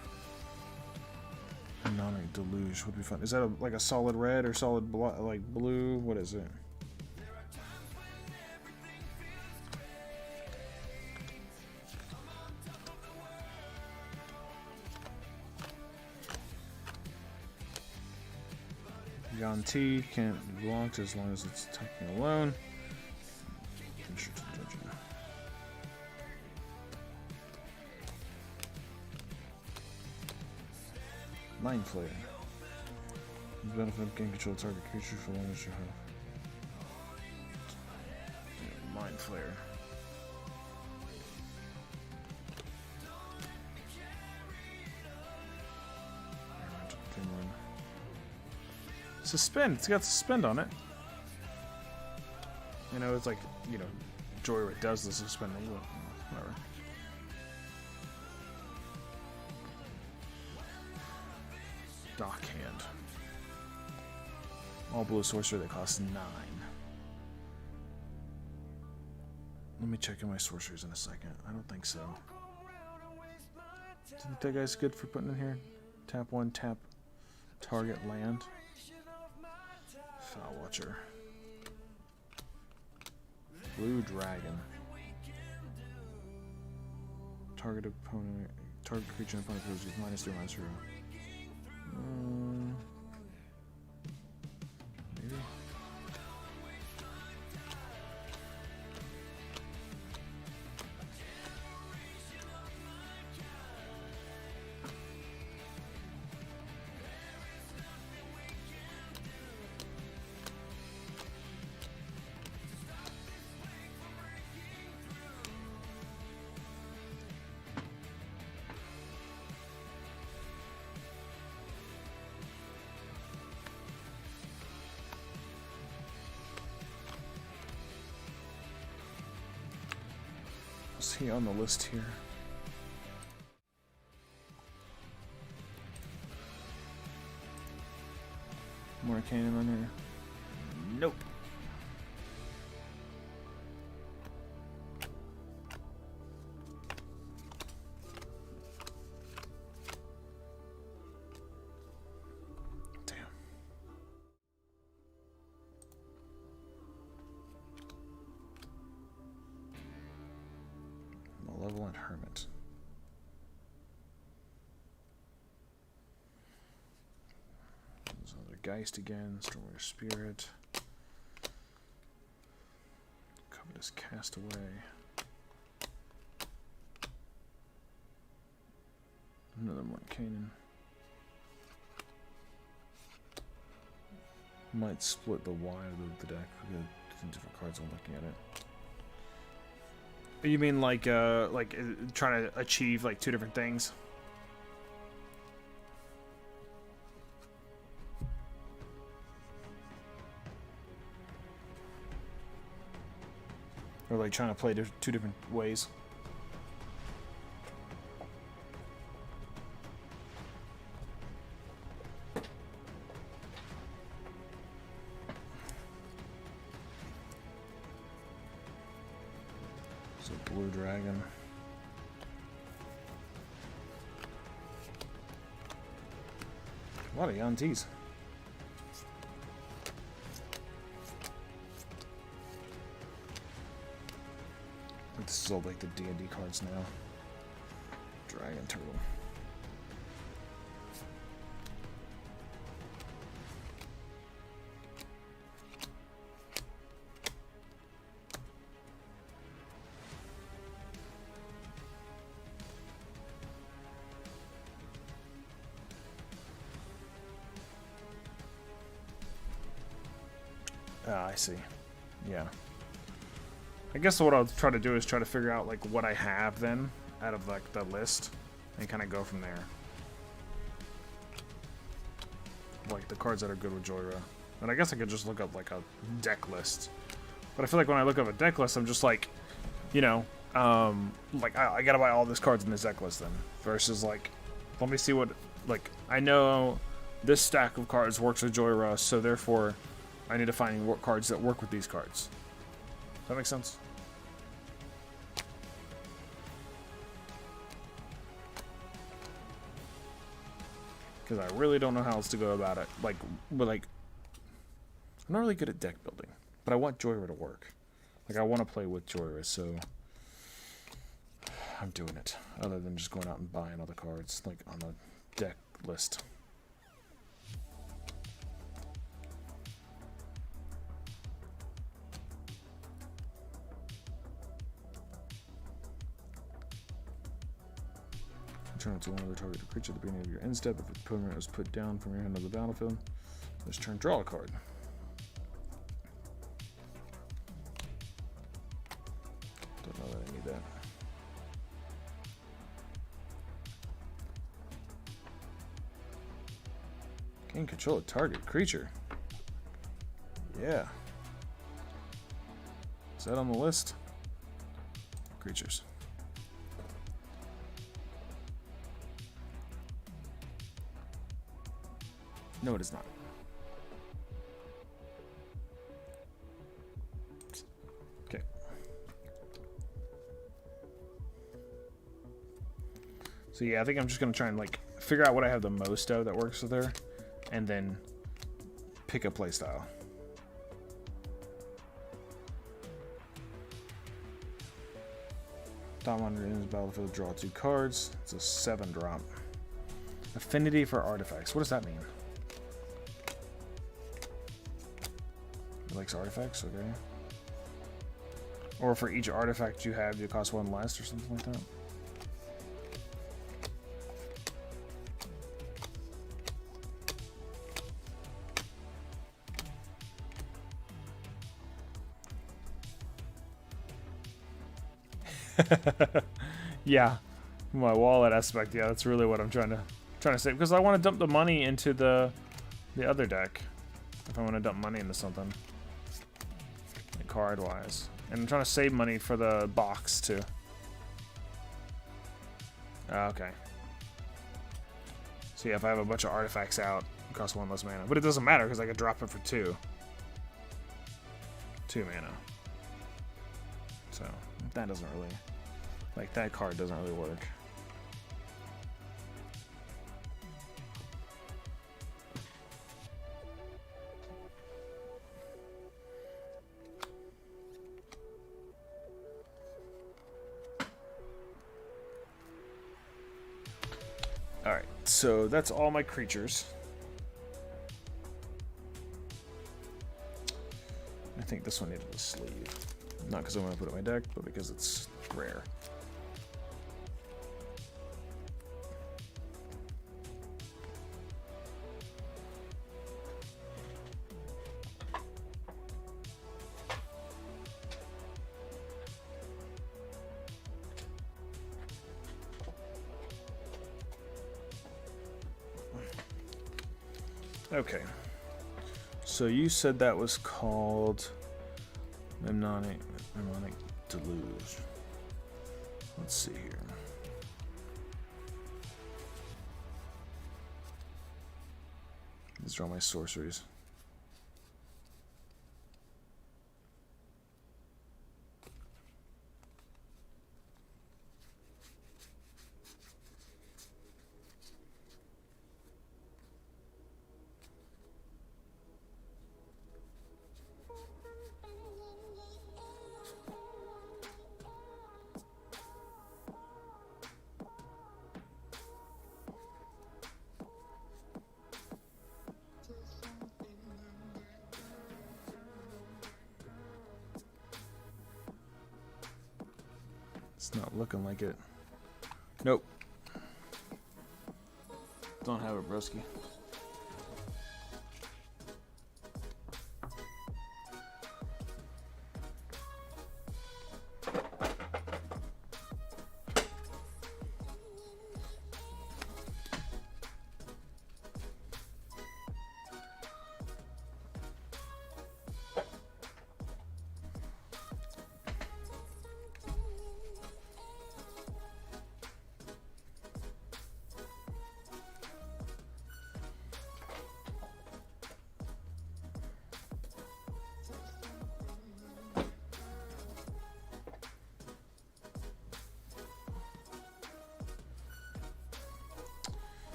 Non-red Deluge would be fun. Is that like a solid red or solid like blue? What is it? T can't be blocked as long as it's attacking alone. Mind Flayer. The benefit of gain control target creature for long as you have. Mind Flayer. Suspend. It's got suspend on it. You know, it's like, you know, Joyride does the suspending. Whatever. Dockhand. All blue sorcerer that costs 9. Let me check in my sorceries in a second. I don't think so. Do you think that guy's good for putting in here? Tap 1, tap target land. Foul Watcher. Blue Dragon. Target opponent, target creature and opponent goes with -3, -0. Maybe. Is he on the list here? More cannon on here? Nope. Damn. Malevolent Hermit. There's another Geist again. Stormware Spirit. Covetous Castaway. Another one Canaan. Might split the Y of the deck. We got different cards when looking at it. You mean like trying to achieve like 2 different things? Or like trying to play 2 different ways? So Blue Dragon. A lot of Yantees. This is all like the D&D cards now. Dragon Turtle. Ah, I see. Yeah. I guess what I'll try to do is try to figure out like what I have then out of like the list and kind of go from there. Like the cards that are good with Joyra. And I guess I could just look up like a deck list. But I feel like when I look up a deck list, I'm just like, you know, like I gotta buy all these cards in this deck list then. Versus like, let me see what, like, I know this stack of cards works with Joyra, so therefore I need to find what cards that work with these cards. Does that make sense? Because I really don't know how else to go about it. Like, but like, I'm not really good at deck building, but I want Joyra to work. Like, I want to play with Joyra, so I'm doing it. Other than just going out and buying all the cards, like on the deck list. Turn it to one other targeted creature at the beginning of your end step. If a permanent was put down from your hand of the battlefield, this turn draw a card. Don't know that I need that. Gain control of target creature. Yeah. Is that on the list? Creatures. No, it is not. Okay. So yeah, I think I'm just gonna try and like figure out what I have the most of that works with her, and then pick a playstyle. Top 100 in this battlefield, draw 2 cards. It's a 7-drop. Affinity for artifacts. What does that mean? It likes artifacts, okay. Or for each artifact you have, you cost 1 less or something like that. Yeah, my wallet aspect. Yeah, that's really what I'm trying to say, because I want to dump the money into the other deck. If I want to dump money into something, like card wise, and I'm trying to save money for the box too. Okay. So yeah, if I have a bunch of artifacts out, it costs 1 less mana, but it doesn't matter because I could drop it for 2 mana. So that doesn't really, like, that card doesn't really work. Alright, so that's all my creatures. I think this one needed a sleeve. Not because I want to put it in my deck, but because it's rare. Okay, so you said that was called Mnemonic Deluge. Let's see here. Let's draw my sorceries. It's not looking like it. Nope. Don't have it, broski.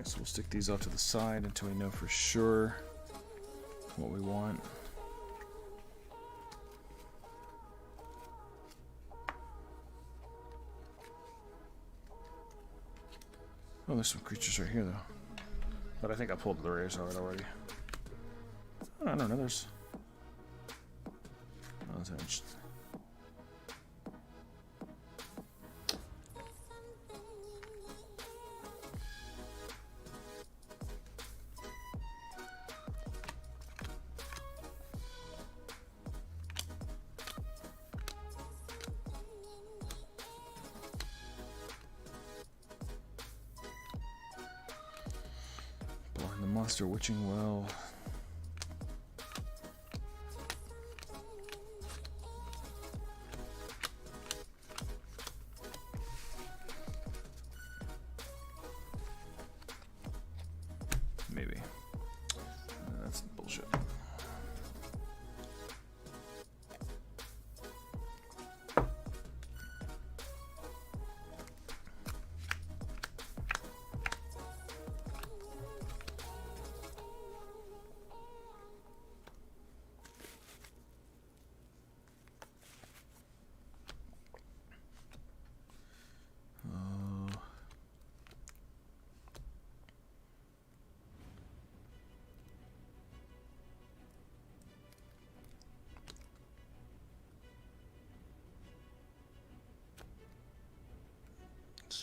So we'll stick these off to the side until we know for sure what we want. Oh, there's some creatures right here though. But I think I pulled the rares out already. Oh, I don't know, there's... Oh, there's... Monster Witching Well. Maybe. That's bullshit.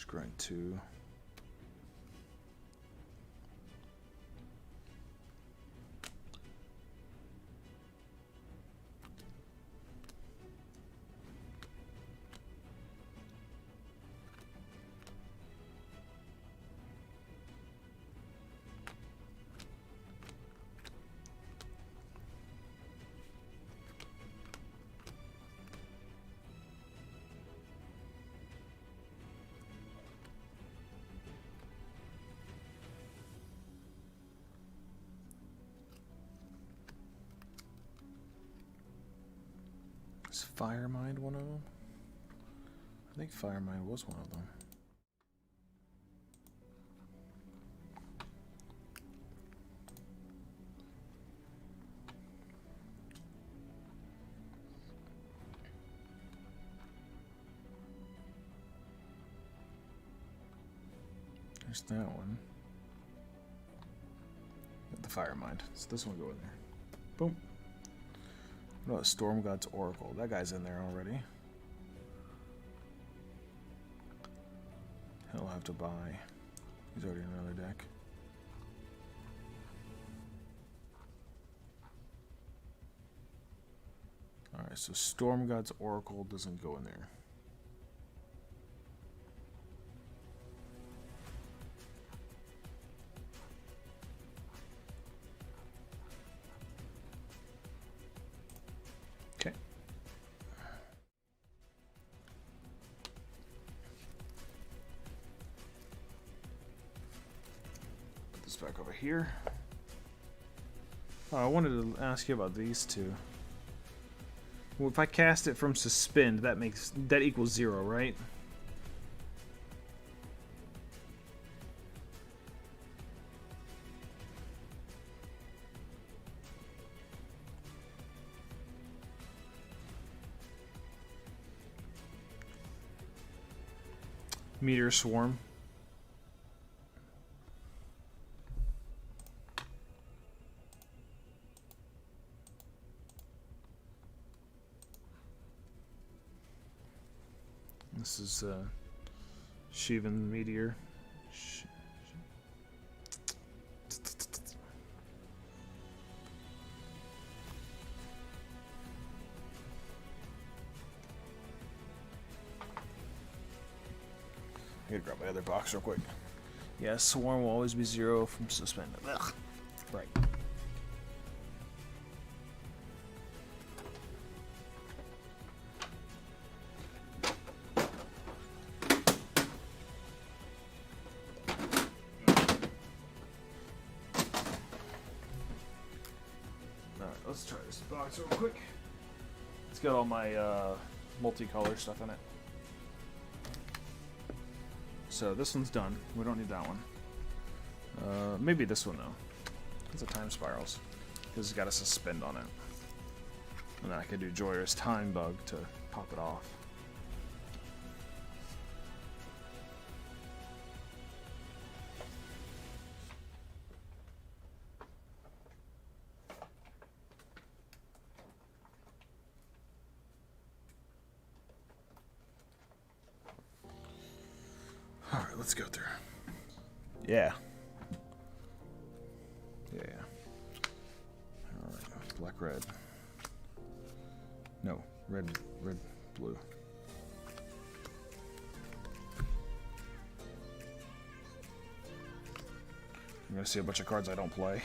Grind 2. Is Firemind one of them? I think Firemind was one of them. There's that one. The Firemind. So this one will go in there. Boom. What about Storm God's Oracle? That guy's in there already. He'll have to buy. He's already in another deck. Alright, so Storm God's Oracle doesn't go in there. Back over here. Oh, I wanted to ask you about these two. Well, if I cast it from suspend, that equals 0, right? Meteor Swarm. This is Shivan Meteor. I gotta grab my other box real quick. Yeah, Swarm will always be 0 from suspended. Ugh. Right. Alright, let's try this box real quick. It's got all my multicolor stuff in it. So this one's done. We don't need that one. Maybe this one though. It's a time spirals because it's got a suspend on it, and then I could do Joyous Time Bug to pop it off. All right, let's go through. Yeah. Yeah. All right. Black, red. No, red, blue. You're gonna see a bunch of cards I don't play.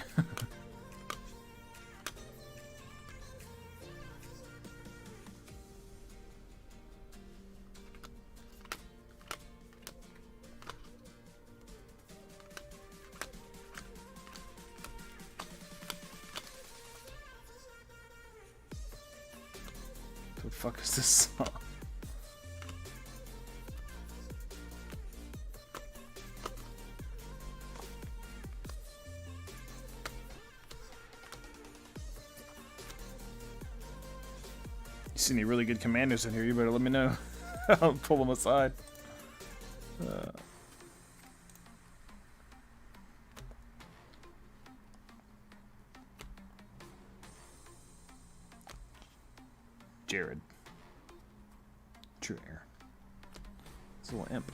What the fuck is this song? You see any really good commanders in here, you better let me know. I'll pull them aside. Jared. True air. It's a little imp.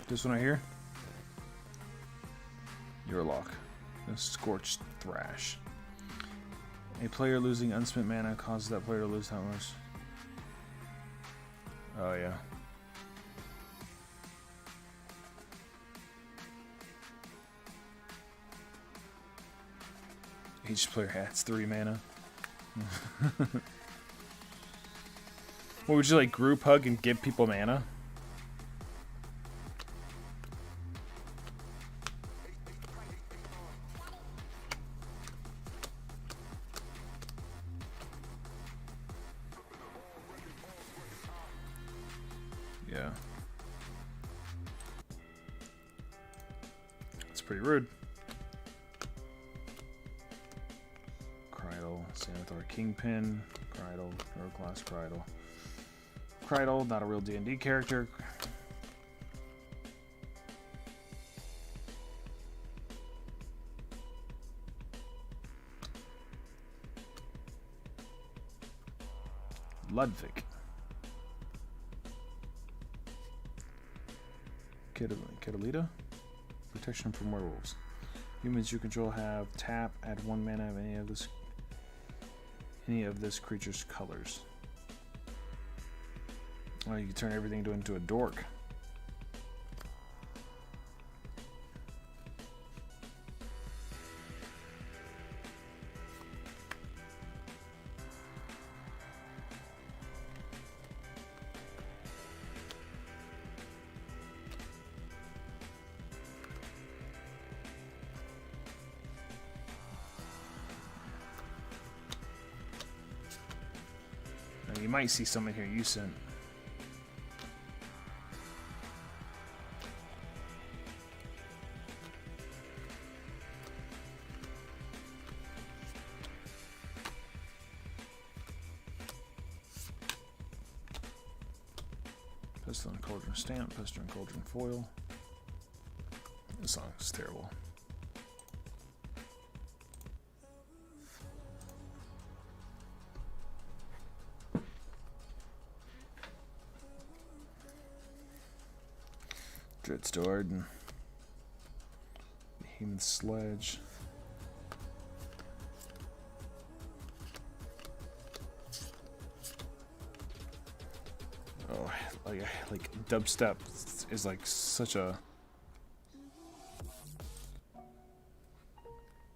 This one right here. Your lock. The Scorched Thrash. A player losing unspent mana causes that player to lose how much? Oh, yeah. Each player has 3 mana. What, would you like group hug and give people mana? Yeah. It's pretty rude. Krydle, Sanathor Kingpin, Krydle, Class Krydle. Krydle, not a real D&D character. Ludwig. Catalita? Protection from werewolves. Humans you control have tap, add 1 mana of any of this creature's colors. Oh, you can turn everything into a dork. Now, you might see someone here you sent. Pestilent Cauldron Stamp, Pestilent Cauldron Foil. This song is terrible. Dreadstord and Behemoth Sledge. Oh, like dubstep is like such a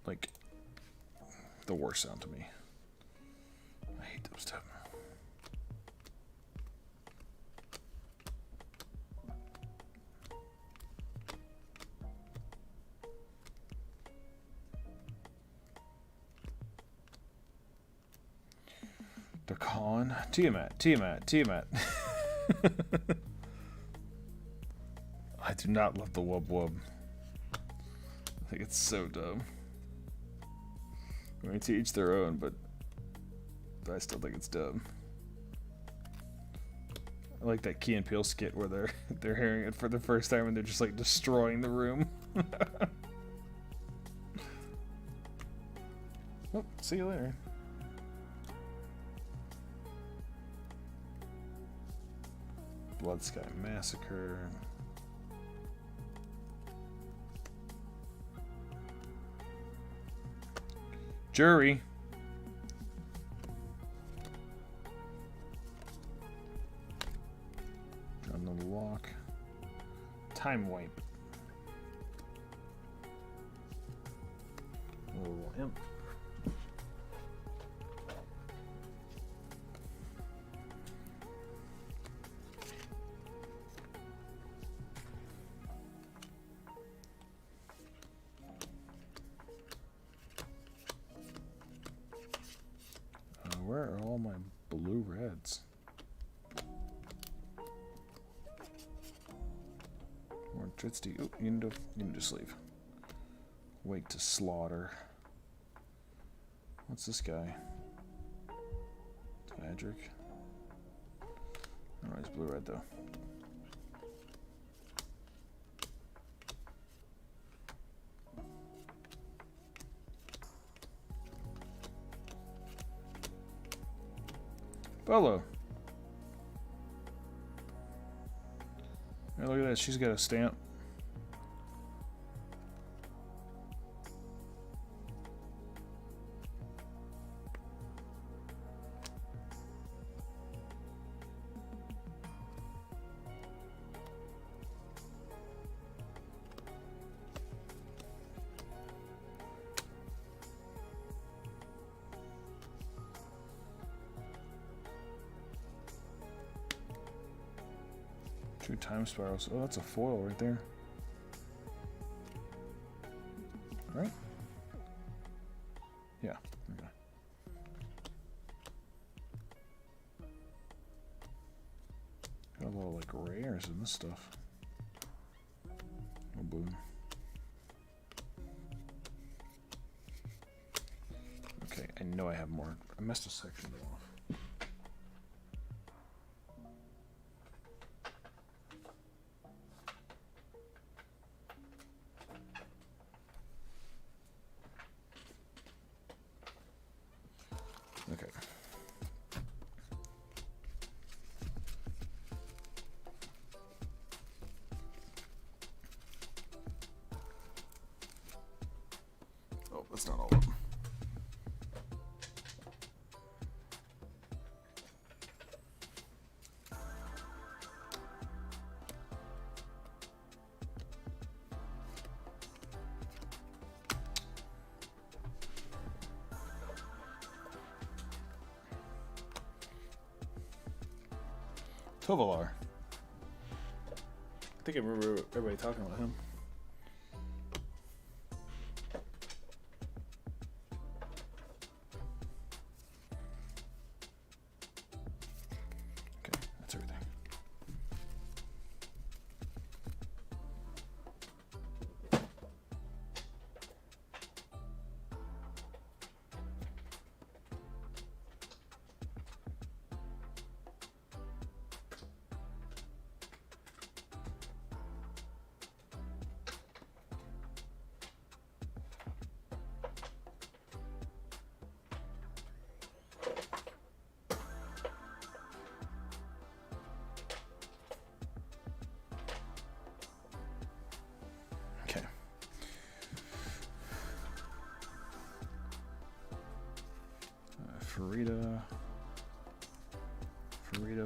like the worst sound to me. I hate dubstep. They're calling Tiamat. I do not love the wub wub. I think it's so dumb. I mean, to each their own, but I still think it's dumb. I like that Key and Peele skit where they're hearing it for the first time and they're just like destroying the room. Oh, see you later. Blood Sky Massacre. Jury. On the lock. Time Wipe. Little imp. Where are all my blue reds? More Dritsty. Oh, you need to sleep. Wake to Slaughter. What's this guy? Magic. Oh, he's blue red though. Bolo. Hey, look at that. She's got a stamp. Two time spirals. Oh, that's a foil right there. Right? Yeah. Okay. Got a little like rares in this stuff. Oh, boom. Okay, I know I have more. I messed a section off. Okay. Oh, that's not all of them. Tovalar. I think I remember everybody talking about him. Okay, that's everything.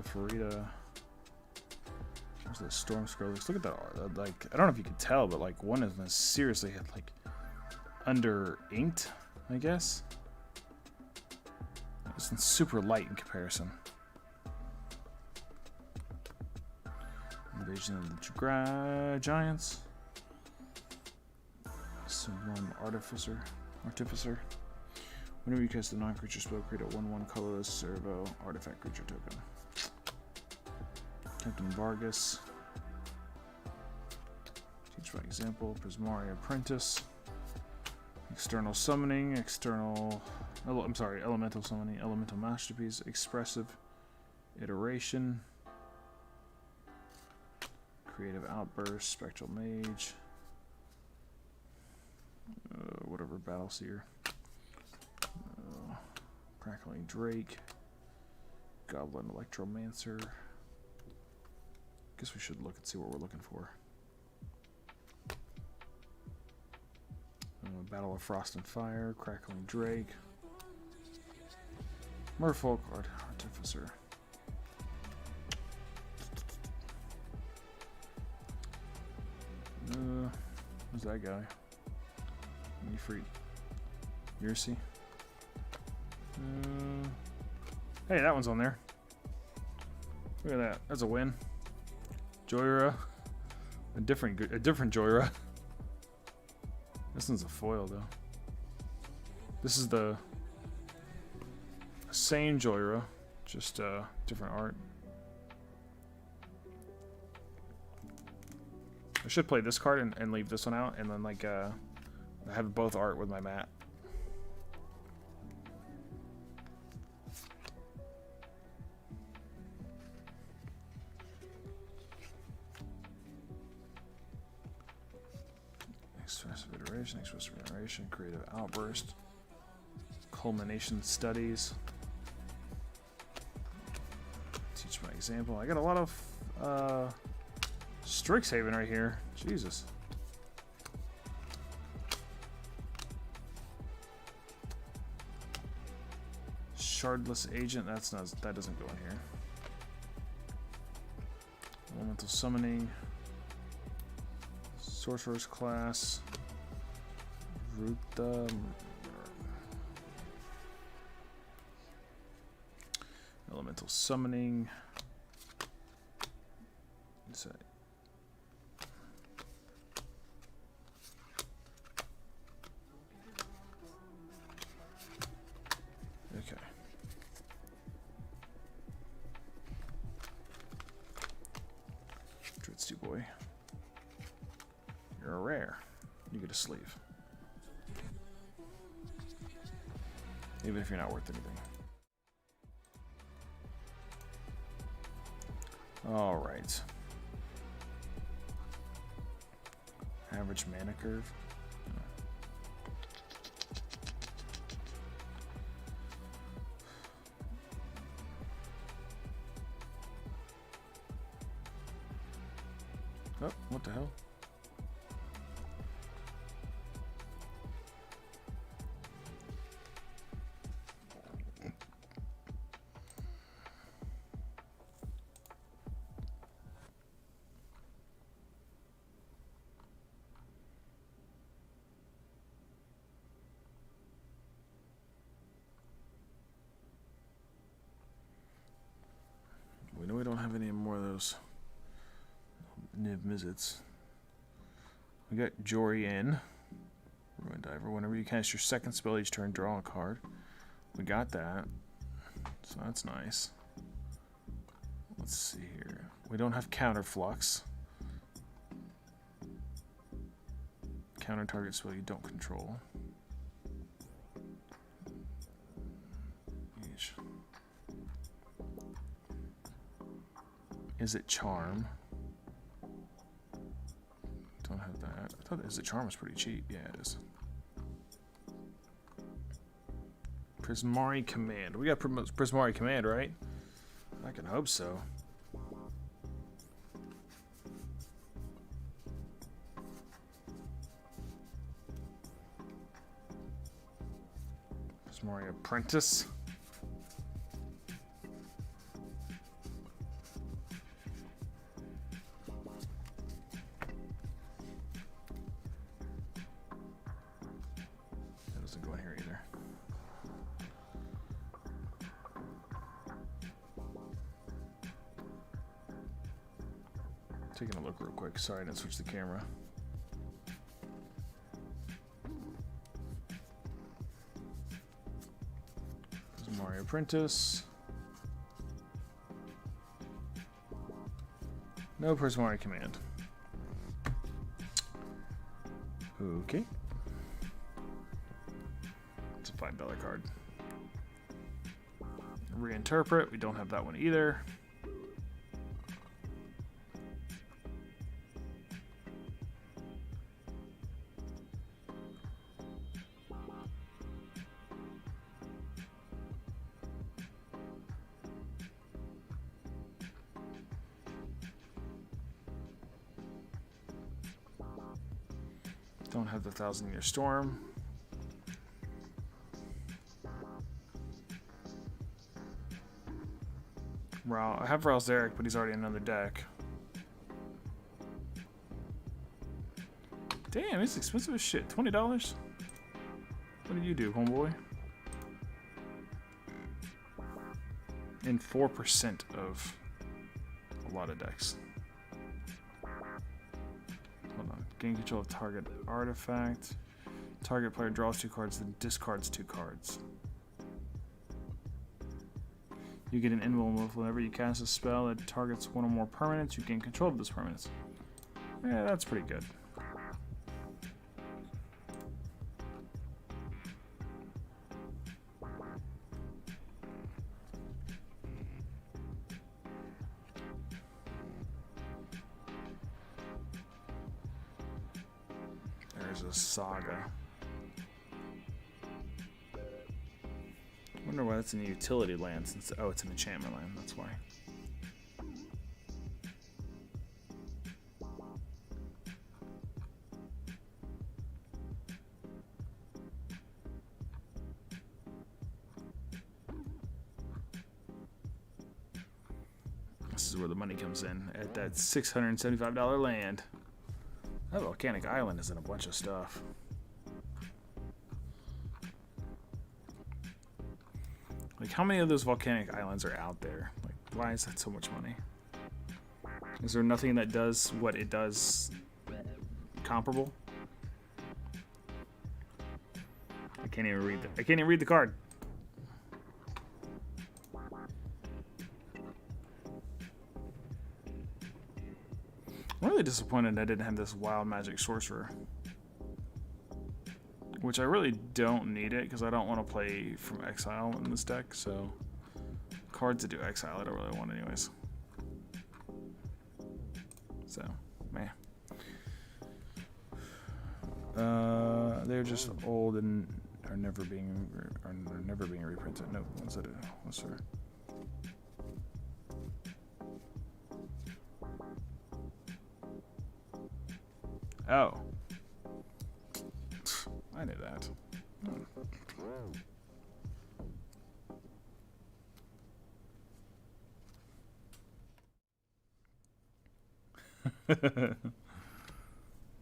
Farida. There's the Storm Scrolls. Look at that art. Like, I don't know if you can tell, but like one is seriously like under inked, I guess. It's super light in comparison. Invasion of the Giants. Sublime Artificer. Whenever you cast a non-creature spell, create a 1/1 colorless servo artifact creature token. Captain Vargas. Teach by example. Prismari Apprentice. External summoning. Elemental summoning. Elemental Masterpiece. Expressive Iteration. Creative Outburst. Spectral Mage. Whatever, Battleseer. Crackling Drake. Goblin Electromancer. Guess we should look and see what we're looking for. Battle of Frost and Fire. Crackling Drake. Merfolk Artificer. Who's that guy? Free. Yursi. Hey, that one's on there. Look at that. That's a win. Joyra. A different Joyra. This one's a foil though. This is the same Joyra, just different art. I should play this card and leave this one out, and then like I have both art with my mat. Expressive iteration, creative outburst, culmination studies. Teach by example. I got a lot of Strixhaven right here. Jesus. Shardless agent. That doesn't go in here. Elemental summoning. Sorcerer's class. Ruta. Elemental summoning. Inside. Okay. Dritzy boy. You're a rare. You get a sleeve. Even if you're not worth anything. Alright. Average mana curve. Oh, what the hell? We know we don't have any more of those Niv Mizzets. We got Jorian, Ruin Diver. Whenever you cast your second spell each turn, draw a card. We got that, so that's nice. Let's see here. We don't have Counterflux. Counter target spell you don't control. Eesh. Is it Charm? Don't have that. I thought Is it Charm was pretty cheap. Yeah, it is. Prismari Command. We got Prismari Command, right? I can hope so. Prismari Apprentice. Taking a look real quick. Sorry, I didn't switch the camera. There's Mario Apprentice. No Person Mario Command. Okay. It's a $5 card. Reinterpret. We don't have that one either. Don't have the 1,000-Year Storm. I have Ralzeric, but he's already in another deck. Damn, it's expensive as shit. $20? What did you do, homeboy? And 4% of a lot of decks. Hold on. Gain control of target artifact. Target player draws 2 cards, then discards 2 cards. You get an invulnerable whenever you cast a spell that targets one or more permanents. You gain control of those permanents. Yeah, that's pretty good. There's a Saga. I wonder why that's in a utility land since it's an enchantment land, that's why. This is where the money comes in at that $675 land. That volcanic island is in a bunch of stuff. Like, how many of those volcanic islands are out there? Like, why is that so much money? Is there nothing that does what it does comparable? I can't even read I can't even read the card. I'm really disappointed I didn't have this Wild Magic Sorcerer. Which I really don't need it because I don't want to play from Exile in this deck, so cards that do Exile I don't really want anyways. So, man. They're just old and are never being reprinted. No, what's that? What's there? Oh. I knew that.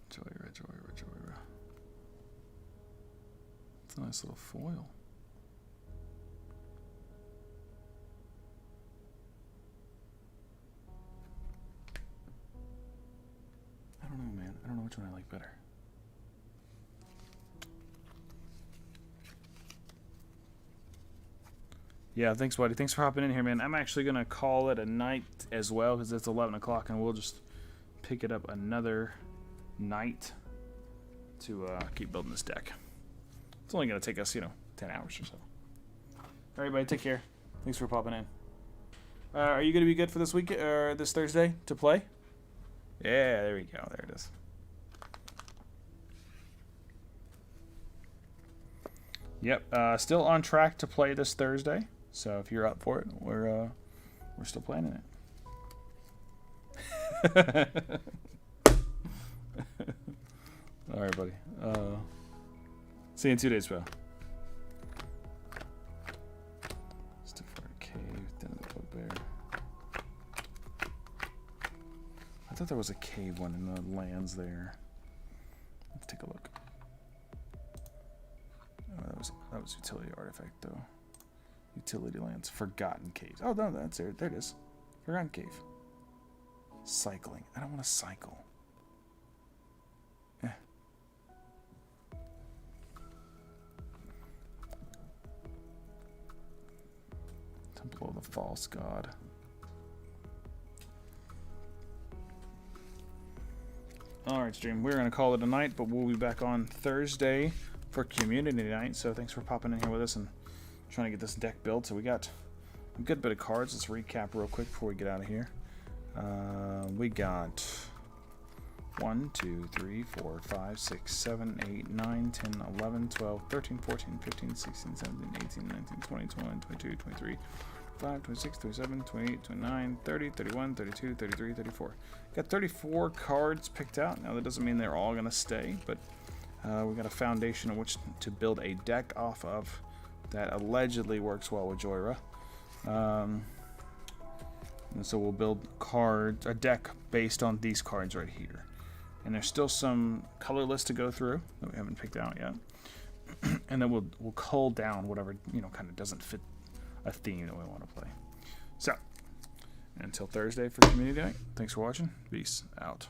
Joyra. It's a nice little foil. I don't know, man. I don't know which one I like better. Yeah, thanks, buddy. Thanks for hopping in here, man. I'm actually going to call it a night as well because it's 11 o'clock, and we'll just pick it up another night to keep building this deck. It's only going to take us, 10 hours or so. All right, buddy. Take care. Thanks for popping in. Are you going to be good for this week or this Thursday to play? Yeah, there we go. There it is. Yep. Still on track to play this Thursday. So if you're up for it, we're still planning it. All right, buddy. See you in 2 days, pal. Still for a cave, then the bugbear. I thought there was a cave one in the lands there. Let's take a look. Oh, that was utility artifact though. Utility lands, Forgotten Caves. Oh no, that's there. There it is. Forgotten Cave. Cycling. I don't want to cycle. Eh. Temple of the False God. Alright, stream. We're going to call it a night, but we'll be back on Thursday for community night. So thanks for popping in here with us and trying to get this deck built. So we got a good bit of cards. Let's recap real quick before we get out of here. We got 1, 2, 3, 4, 5, 6, 7, 8, 9, 10, 11, 12, 13, 14, 15, 16, 17, 18, 19, 20, 21, 22, 23, 25, 26, 27, 28, 29, 30, 31, 32, 33, 34. Got 34 cards picked out. Now that doesn't mean they're all going to stay, but we got a foundation on which to build a deck off of that allegedly works well with Joyra. And so we'll build a deck based on these cards right here. And there's still some colorless to go through that we haven't picked out yet. And then we'll cull down whatever, kind of doesn't fit a theme that we want to play. So, until Thursday for community night, thanks for watching. Peace out.